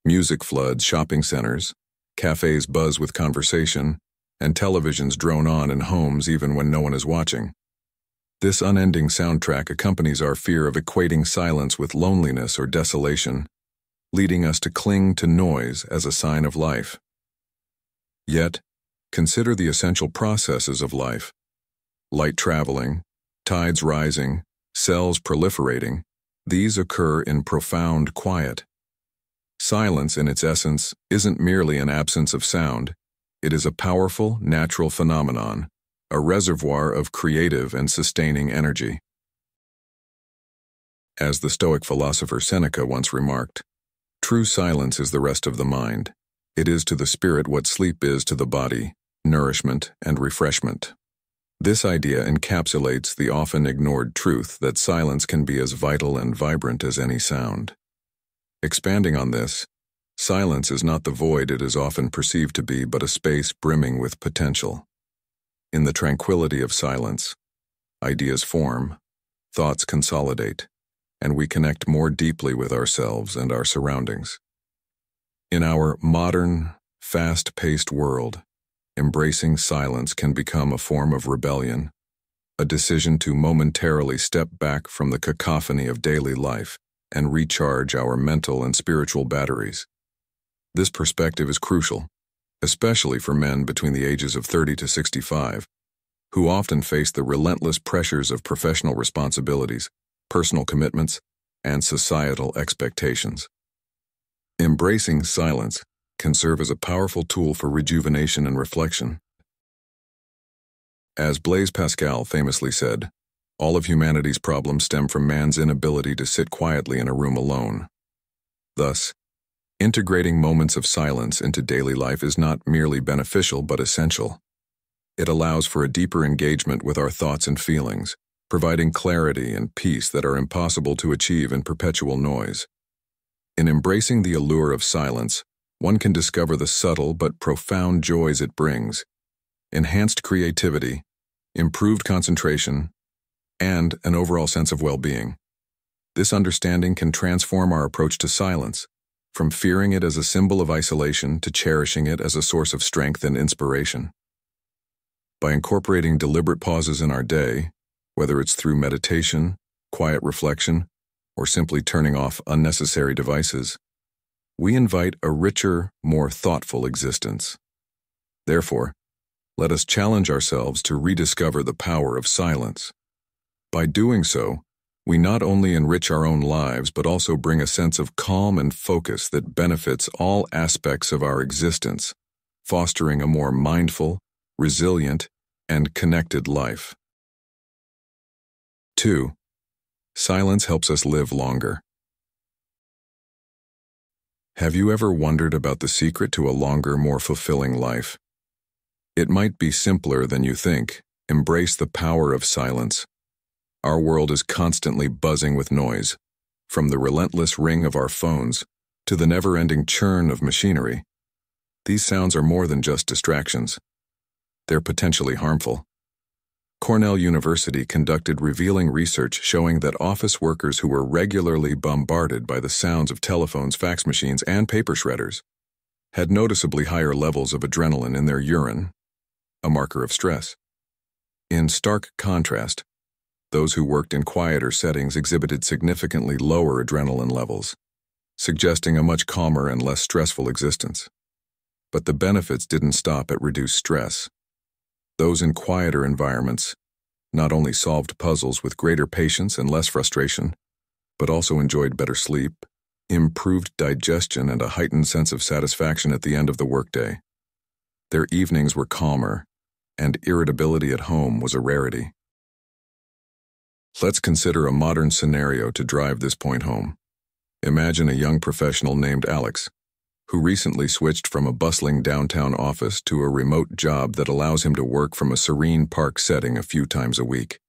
Music floods shopping centers, cafes buzz with conversation, and televisions drone on in homes even when no one is watching. This unending soundtrack accompanies our fear of equating silence with loneliness or desolation, leading us to cling to noise as a sign of life. Yet, consider the essential processes of life. Light traveling, tides rising, cells proliferating, these occur in profound quiet. Silence, in its essence, isn't merely an absence of sound. It is a powerful, natural phenomenon, a reservoir of creative and sustaining energy. As the Stoic philosopher Seneca once remarked, true silence is the rest of the mind. It is to the spirit what sleep is to the body, nourishment and refreshment. This idea encapsulates the often ignored truth that silence can be as vital and vibrant as any sound. Expanding on this, silence is not the void it is often perceived to be, but a space brimming with potential. In the tranquility of silence, ideas form, thoughts consolidate, and we connect more deeply with ourselves and our surroundings. In our modern, fast-paced world, embracing silence can become a form of rebellion, a decision to momentarily step back from the cacophony of daily life and recharge our mental and spiritual batteries. This perspective is crucial, especially for men between the ages of 30 to 65, who often face the relentless pressures of professional responsibilities, personal commitments, and societal expectations. Embracing silence can serve as a powerful tool for rejuvenation and reflection. As Blaise Pascal famously said, all of humanity's problems stem from man's inability to sit quietly in a room alone. Thus, integrating moments of silence into daily life is not merely beneficial but essential. It allows for a deeper engagement with our thoughts and feelings, providing clarity and peace that are impossible to achieve in perpetual noise. In embracing the allure of silence, one can discover the subtle but profound joys it brings: enhanced creativity, improved concentration, and an overall sense of well-being. This understanding can transform our approach to silence, from fearing it as a symbol of isolation to cherishing it as a source of strength and inspiration. By incorporating deliberate pauses in our day, whether it's through meditation, quiet reflection, or simply turning off unnecessary devices, we invite a richer, more thoughtful existence. Therefore, let us challenge ourselves to rediscover the power of silence. By doing so, we not only enrich our own lives but also bring a sense of calm and focus that benefits all aspects of our existence, fostering a more mindful, resilient, and connected life. 2. Silence helps us live longer. Have you ever wondered about the secret to a longer, more fulfilling life? It might be simpler than you think. Embrace the power of silence. Our world is constantly buzzing with noise, from the relentless ring of our phones to the never-ending churn of machinery. These sounds are more than just distractions. They're potentially harmful. Cornell University conducted revealing research showing that office workers who were regularly bombarded by the sounds of telephones, fax machines, and paper shredders had noticeably higher levels of adrenaline in their urine, a marker of stress. In stark contrast, those who worked in quieter settings exhibited significantly lower adrenaline levels, suggesting a much calmer and less stressful existence. But the benefits didn't stop at reduced stress. Those in quieter environments not only solved puzzles with greater patience and less frustration, but also enjoyed better sleep, improved digestion, and a heightened sense of satisfaction at the end of the workday. Their evenings were calmer, and irritability at home was a rarity. Let's consider a modern scenario to drive this point home. Imagine a young professional named Alex, who recently switched from a bustling downtown office to a remote job that allows him to work from a serene park setting a few times a week.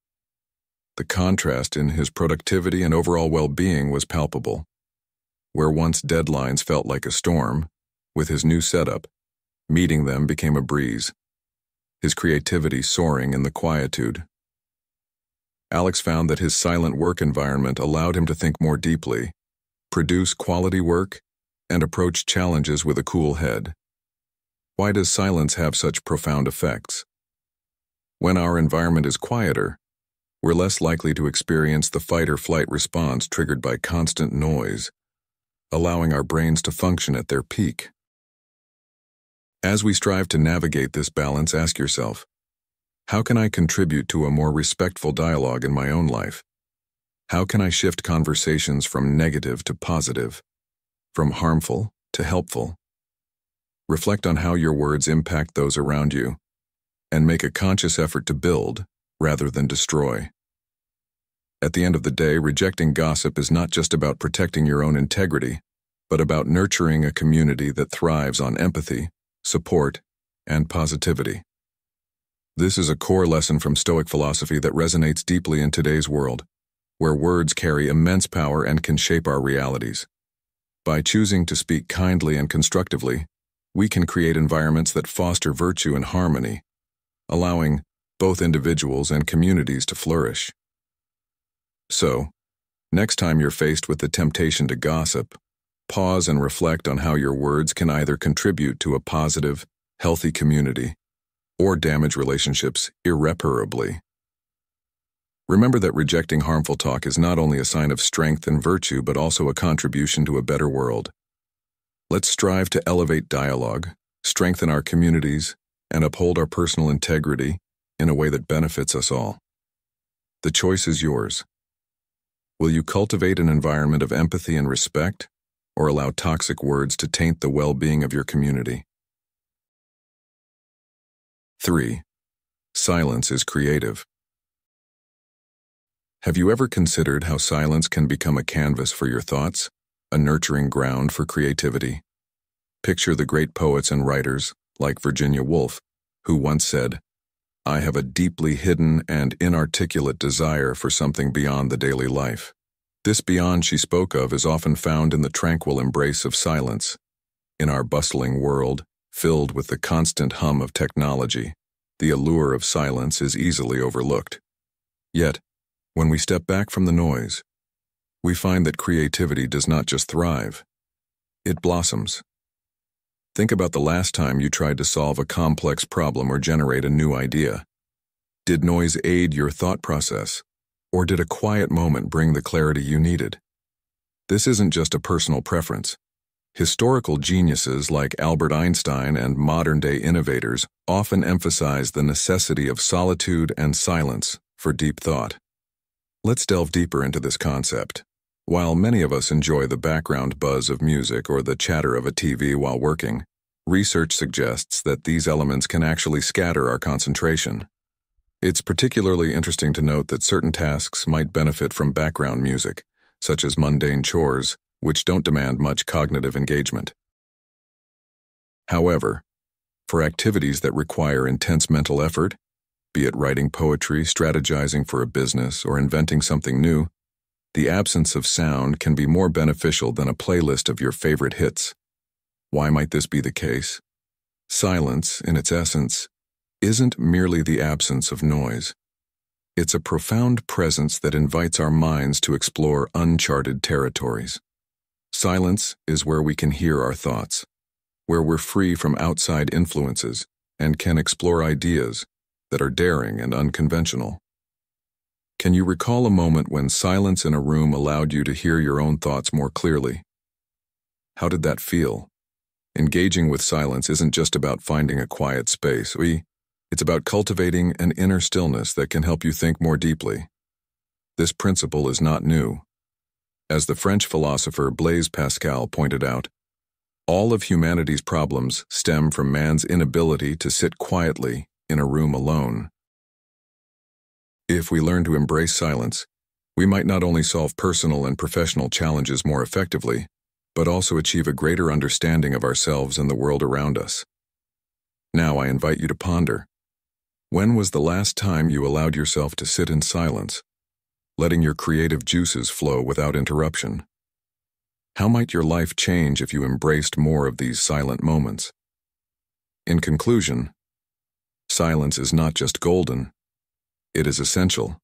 The contrast in his productivity and overall well-being was palpable. Where once deadlines felt like a storm, with his new setup, meeting them became a breeze, his creativity soaring in the quietude. Alex found that his silent work environment allowed him to think more deeply, produce quality work, and approach challenges with a cool head. Why does silence have such profound effects? When our environment is quieter, we're less likely to experience the fight-or-flight response triggered by constant noise, allowing our brains to function at their peak. As we strive to navigate this balance, ask yourself, how can I contribute to a more respectful dialogue in my own life? How can I shift conversations from negative to positive, from harmful to helpful? Reflect on how your words impact those around you, and make a conscious effort to build rather than destroy. At the end of the day, rejecting gossip is not just about protecting your own integrity, but about nurturing a community that thrives on empathy, support, and positivity. This is a core lesson from Stoic philosophy that resonates deeply in today's world, where words carry immense power and can shape our realities. By choosing to speak kindly and constructively, we can create environments that foster virtue and harmony, allowing both individuals and communities to flourish. So, next time you're faced with the temptation to gossip, pause and reflect on how your words can either contribute to a positive, healthy community or damage relationships irreparably. Remember that rejecting harmful talk is not only a sign of strength and virtue, but also a contribution to a better world. Let's strive to elevate dialogue, strengthen our communities, and uphold our personal integrity in a way that benefits us all. The choice is yours. Will you cultivate an environment of empathy and respect, or allow toxic words to taint the well-being of your community? 3. Silence is creative. Have you ever considered how silence can become a canvas for your thoughts, a nurturing ground for creativity? Picture the great poets and writers, like Virginia Woolf, who once said, "I have a deeply hidden and inarticulate desire for something beyond the daily life." This beyond she spoke of is often found in the tranquil embrace of silence. In our bustling world, filled with the constant hum of technology, the allure of silence is easily overlooked. Yet, when we step back from the noise, we find that creativity does not just thrive, it blossoms. Think about the last time you tried to solve a complex problem or generate a new idea. Did noise aid your thought process, or did a quiet moment bring the clarity you needed? This isn't just a personal preference. Historical geniuses like Albert Einstein and modern-day innovators often emphasize the necessity of solitude and silence for deep thought. Let's delve deeper into this concept. While many of us enjoy the background buzz of music or the chatter of a TV while working, research suggests that these elements can actually scatter our concentration. It's particularly interesting to note that certain tasks might benefit from background music, such as mundane chores, which don't demand much cognitive engagement. However, for activities that require intense mental effort, be it writing poetry, strategizing for a business, or inventing something new, the absence of sound can be more beneficial than a playlist of your favorite hits. Why might this be the case? Silence, in its essence, isn't merely the absence of noise. It's a profound presence that invites our minds to explore uncharted territories. Silence is where we can hear our thoughts, where we're free from outside influences and can explore ideas that are daring and unconventional. Can you recall a moment when silence in a room allowed you to hear your own thoughts more clearly? How did that feel? Engaging with silence isn't just about finding a quiet space. It's about cultivating an inner stillness that can help you think more deeply. This principle is not new. As the French philosopher Blaise Pascal pointed out, all of humanity's problems stem from man's inability to sit quietly in a room alone. If we learn to embrace silence, we might not only solve personal and professional challenges more effectively, but also achieve a greater understanding of ourselves and the world around us. Now I invite you to ponder. When was the last time you allowed yourself to sit in silence, letting your creative juices flow without interruption? How might your life change if you embraced more of these silent moments? In conclusion, silence is not just golden. It is essential.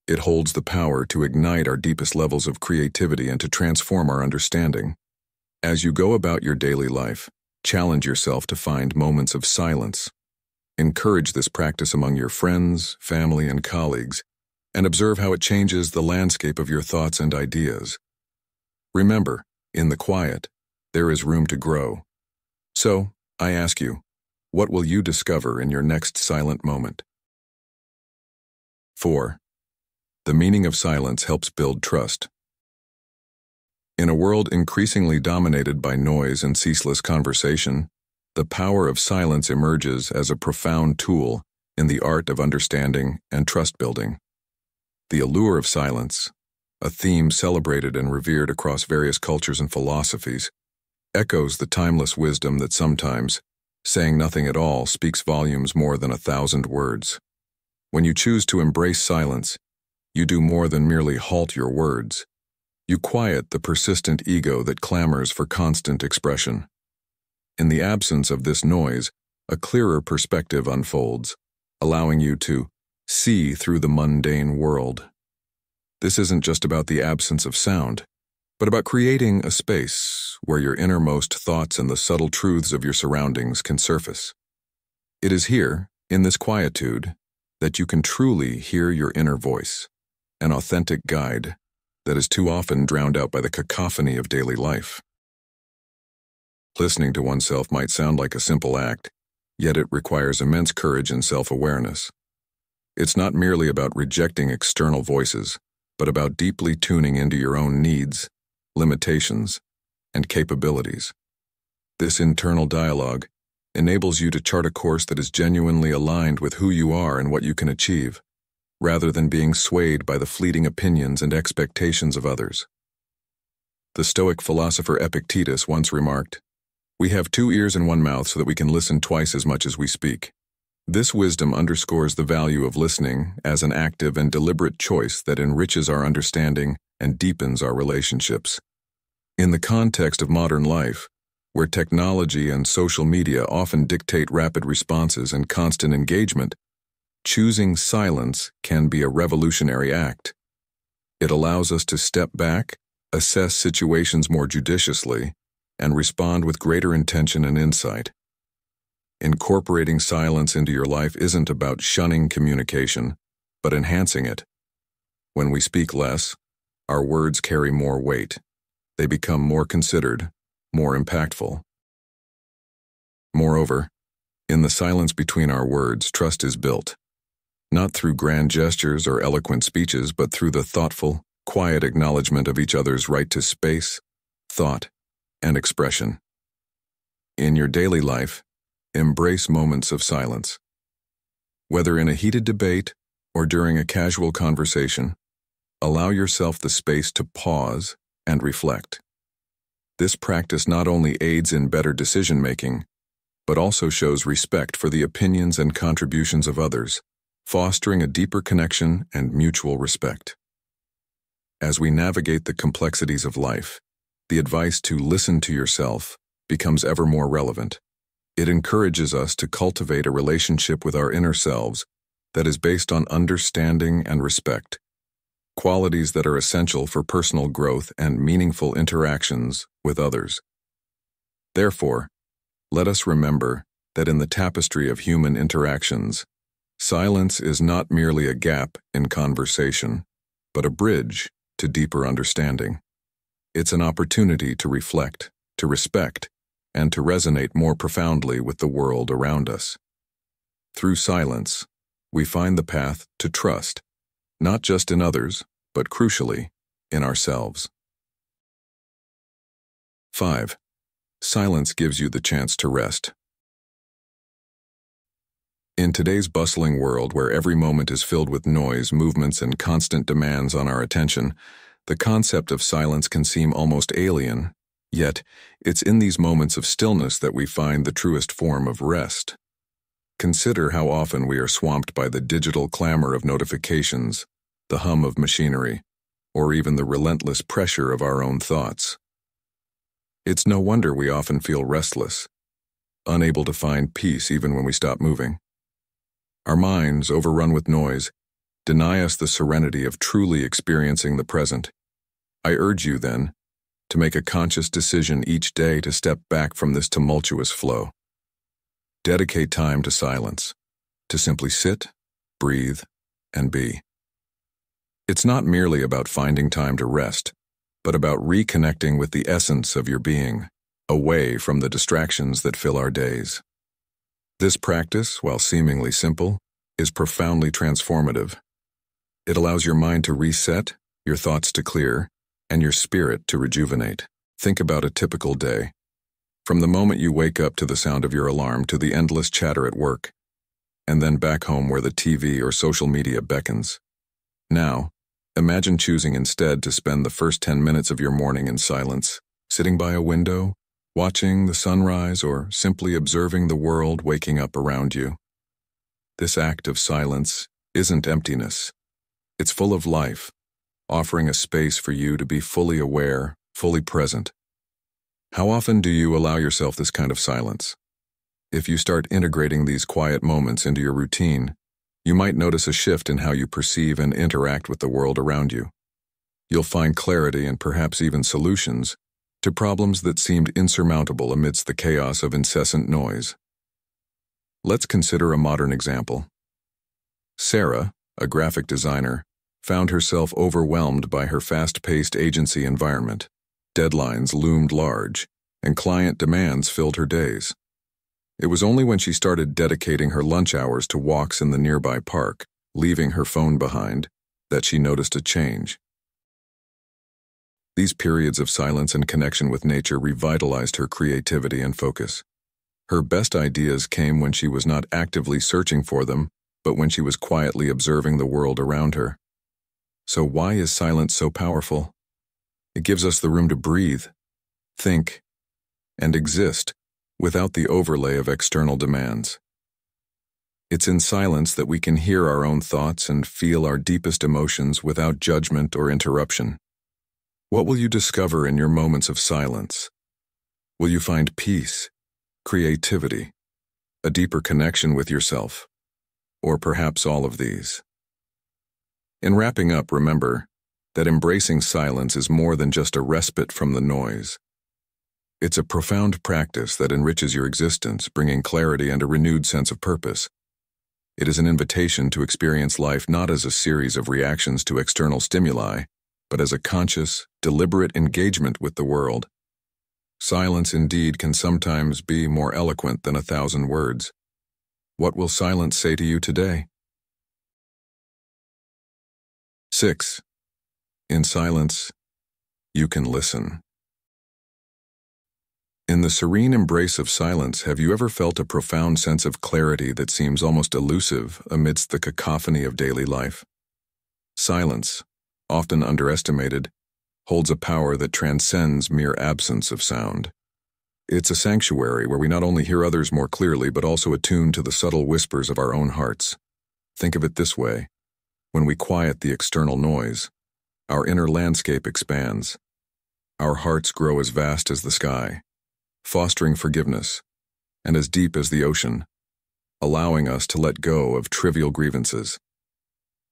It holds the power to ignite our deepest levels of creativity and to transform our understanding. As you go about your daily life, challenge yourself to find moments of silence. Encourage this practice among your friends, family, and colleagues, and observe how it changes the landscape of your thoughts and ideas. Remember, in the quiet, there is room to grow. So, I ask you, what will you discover in your next silent moment? 4. The meaning of silence helps build trust. In a world increasingly dominated by noise and ceaseless conversation, the power of silence emerges as a profound tool in the art of understanding and trust building. The allure of silence, a theme celebrated and revered across various cultures and philosophies, echoes the timeless wisdom that sometimes saying nothing at all speaks volumes more than 1,000 words. When you choose to embrace silence, you do more than merely halt your words. You quiet the persistent ego that clamors for constant expression. In the absence of this noise, a clearer perspective unfolds, allowing you to see through the mundane world. This isn't just about the absence of sound, but about creating a space where your innermost thoughts and the subtle truths of your surroundings can surface. It is here, in this quietude, that you can truly hear your inner voice, an authentic guide that is too often drowned out by the cacophony of daily life. Listening to oneself might sound like a simple act, yet it requires immense courage and self-awareness. It's not merely about rejecting external voices, but about deeply tuning into your own needs, limitations, and capabilities. This internal dialogue enables you to chart a course that is genuinely aligned with who you are and what you can achieve, rather than being swayed by the fleeting opinions and expectations of others. The Stoic philosopher Epictetus once remarked, "We have 2 ears and 1 mouth so that we can listen twice as much as we speak." This wisdom underscores the value of listening as an active and deliberate choice that enriches our understanding and deepens our relationships. In the context of modern life, where technology and social media often dictate rapid responses and constant engagement, choosing silence can be a revolutionary act. It allows us to step back, assess situations more judiciously, and respond with greater intention and insight. Incorporating silence into your life isn't about shunning communication, but enhancing it. When we speak less, our words carry more weight. They become more considered, more impactful. Moreover, in the silence between our words, trust is built, not through grand gestures or eloquent speeches, but through the thoughtful, quiet acknowledgement of each other's right to space, thought, and expression. In your daily life, embrace moments of silence. Whether in a heated debate or during a casual conversation, allow yourself the space to pause and reflect. This practice not only aids in better decision-making, but also shows respect for the opinions and contributions of others, fostering a deeper connection and mutual respect. As we navigate the complexities of life, the advice to listen to yourself becomes ever more relevant. It encourages us to cultivate a relationship with our inner selves that is based on understanding and respect, qualities that are essential for personal growth and meaningful interactions with others. Therefore, let us remember that in the tapestry of human interactions, silence is not merely a gap in conversation, but a bridge to deeper understanding. It's an opportunity to reflect, to respect, and to resonate more profoundly with the world around us. Through silence, we find the path to trust, not just in others, but crucially, in ourselves. 5. Silence gives you the chance to rest. In today's bustling world where every moment is filled with noise, movements, and constant demands on our attention, the concept of silence can seem almost alien, yet it's in these moments of stillness that we find the truest form of rest. Consider how often we are swamped by the digital clamor of notifications, the hum of machinery, or even the relentless pressure of our own thoughts. It's no wonder we often feel restless, unable to find peace even when we stop moving. Our minds, overrun with noise, deny us the serenity of truly experiencing the present. I urge you, then, to make a conscious decision each day to step back from this tumultuous flow. Dedicate time to silence, to simply sit, breathe, and be. It's not merely about finding time to rest, but about reconnecting with the essence of your being, away from the distractions that fill our days. This practice, while seemingly simple, is profoundly transformative. It allows your mind to reset, your thoughts to clear, and your spirit to rejuvenate. Think about a typical day. From the moment you wake up to the sound of your alarm to the endless chatter at work, and then back home where the TV or social media beckons. Now, imagine choosing instead to spend the first 10 minutes of your morning in silence, sitting by a window, watching the sunrise, or simply observing the world waking up around you. This act of silence isn't emptiness. It's full of life, offering a space for you to be fully aware, fully present. How often do you allow yourself this kind of silence? If you start integrating these quiet moments into your routine, you might notice a shift in how you perceive and interact with the world around you. You'll find clarity and perhaps even solutions to problems that seemed insurmountable amidst the chaos of incessant noise. Let's consider a modern example. Sarah, a graphic designer, found herself overwhelmed by her fast-paced agency environment. Deadlines loomed large, and client demands filled her days. It was only when she started dedicating her lunch hours to walks in the nearby park, leaving her phone behind, that she noticed a change. These periods of silence and connection with nature revitalized her creativity and focus. Her best ideas came when she was not actively searching for them, but when she was quietly observing the world around her. So why is silence so powerful? It gives us the room to breathe, think, and exist without the overlay of external demands. It's in silence that we can hear our own thoughts and feel our deepest emotions without judgment or interruption. What will you discover in your moments of silence? Will you find peace, creativity, a deeper connection with yourself, or perhaps all of these? In wrapping up, remember that embracing silence is more than just a respite from the noise. It's a profound practice that enriches your existence, bringing clarity and a renewed sense of purpose. It is an invitation to experience life not as a series of reactions to external stimuli, but as a conscious, deliberate engagement with the world. Silence indeed can sometimes be more eloquent than 1,000 words. What will silence say to you today? 6. In silence, you can listen. In the serene embrace of silence, have you ever felt a profound sense of clarity that seems almost elusive amidst the cacophony of daily life? Silence, often underestimated, holds a power that transcends mere absence of sound. It's a sanctuary where we not only hear others more clearly but also attune to the subtle whispers of our own hearts. Think of it this way. When we quiet the external noise, our inner landscape expands. Our hearts grow as vast as the sky, fostering forgiveness, and as deep as the ocean, allowing us to let go of trivial grievances.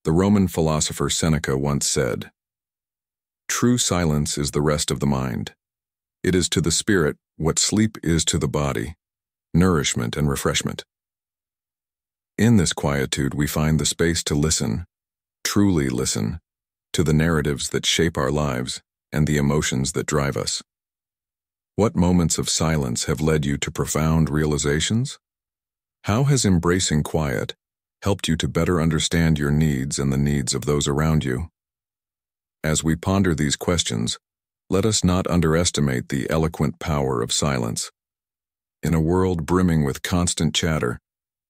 The Roman philosopher Seneca once said, "True silence is the rest of the mind. It is to the spirit what sleep is to the body, nourishment and refreshment." In this quietude we find the space to listen, truly listen, to the narratives that shape our lives and the emotions that drive us. What moments of silence have led you to profound realizations? How has embracing quiet helped you to better understand your needs and the needs of those around you? As we ponder these questions, Let us not underestimate the eloquent power of silence. In a world brimming with constant chatter,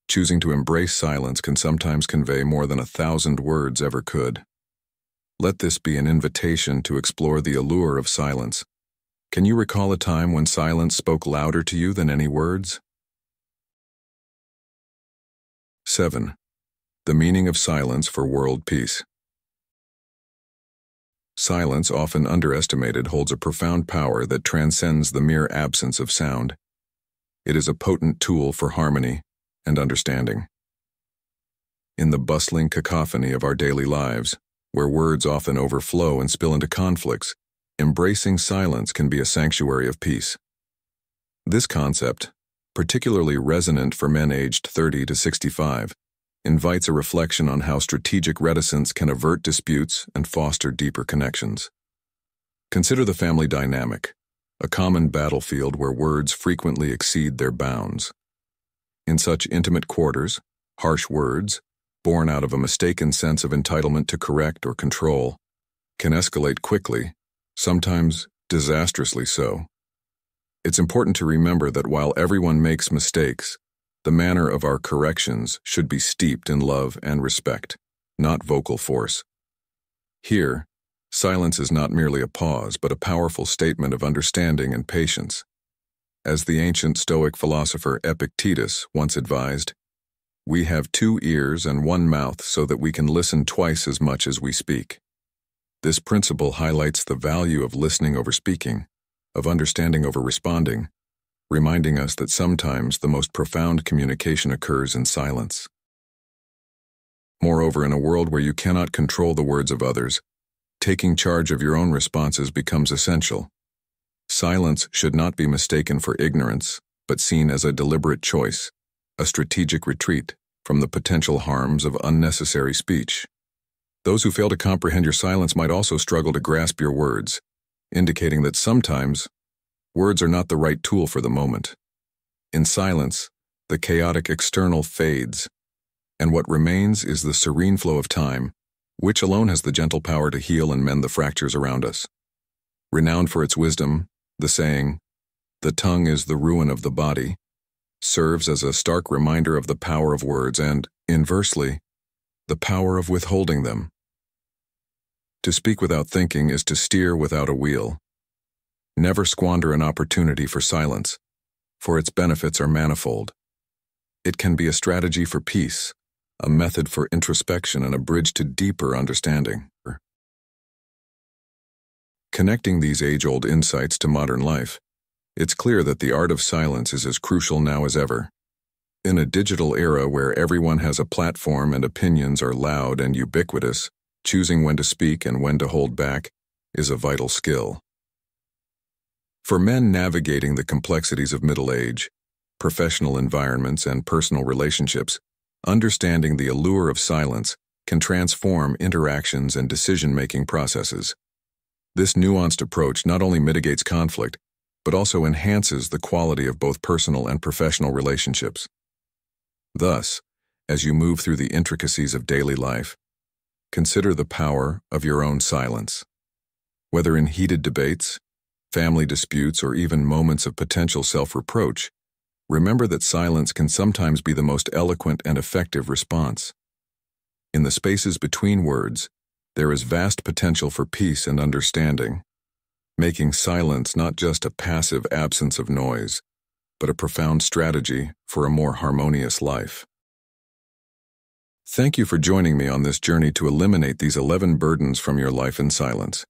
choosing to embrace silence can sometimes convey more than 1,000 words ever could. Let this be an invitation to explore the allure of silence. Can you recall a time when silence spoke louder to you than any words? 7. The meaning of silence for world peace. Silence, often underestimated, holds a profound power that transcends the mere absence of sound. It is a potent tool for harmony and understanding. In the bustling cacophony of our daily lives, where words often overflow and spill into conflicts, embracing silence can be a sanctuary of peace. This concept, particularly resonant for men aged 30 to 65, invites a reflection on how strategic reticence can avert disputes and foster deeper connections. Consider the family dynamic, a common battlefield where words frequently exceed their bounds. In such intimate quarters, harsh words, born out of a mistaken sense of entitlement to correct or control, can escalate quickly, sometimes disastrously so. It's important to remember that while everyone makes mistakes, the manner of our corrections should be steeped in love and respect, not vocal force. Here, silence is not merely a pause, but a powerful statement of understanding and patience. As the ancient Stoic philosopher Epictetus once advised, "We have 2 ears and 1 mouth so that we can listen twice as much as we speak." This principle highlights the value of listening over speaking, of understanding over responding, reminding us that sometimes the most profound communication occurs in silence. Moreover, in a world where you cannot control the words of others, taking charge of your own responses becomes essential. Silence should not be mistaken for ignorance, but seen as a deliberate choice, a strategic retreat from the potential harms of unnecessary speech. Those who fail to comprehend your silence might also struggle to grasp your words, indicating that sometimes words are not the right tool for the moment. In silence, the chaotic external fades, and what remains is the serene flow of time, which alone has the gentle power to heal and mend the fractures around us. Renowned for its wisdom, the saying, "The tongue is the ruin of the body," serves as a stark reminder of the power of words and, inversely, the power of withholding them. To speak without thinking is to steer without a wheel. Never squander an opportunity for silence, for its benefits are manifold. It can be a strategy for peace, a method for introspection, and a bridge to deeper understanding. Connecting these age-old insights to modern life, it's clear that the art of silence is as crucial now as ever. In a digital era where everyone has a platform and opinions are loud and ubiquitous, choosing when to speak and when to hold back is a vital skill. For men navigating the complexities of middle age, professional environments, and personal relationships, understanding the allure of silence can transform interactions and decision-making processes. This nuanced approach not only mitigates conflict, but also enhances the quality of both personal and professional relationships. Thus, as you move through the intricacies of daily life, consider the power of your own silence. Whether in heated debates, family disputes, or even moments of potential self-reproach, remember that silence can sometimes be the most eloquent and effective response. In the spaces between words, there is vast potential for peace and understanding, making silence not just a passive absence of noise, but a profound strategy for a more harmonious life. Thank you for joining me on this journey to eliminate these 11 burdens from your life in silence.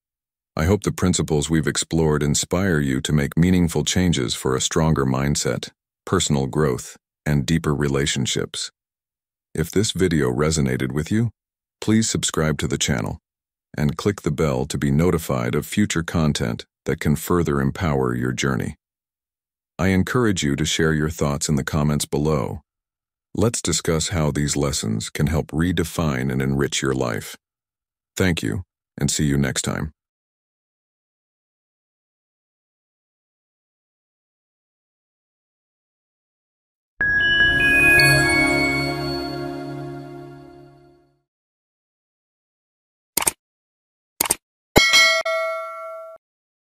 I hope the principles we've explored inspire you to make meaningful changes for a stronger mindset, personal growth, and deeper relationships. If this video resonated with you, please subscribe to the channel and click the bell to be notified of future content that can further empower your journey. I encourage you to share your thoughts in the comments below. Let's discuss how these lessons can help redefine and enrich your life. Thank you, and see you next time.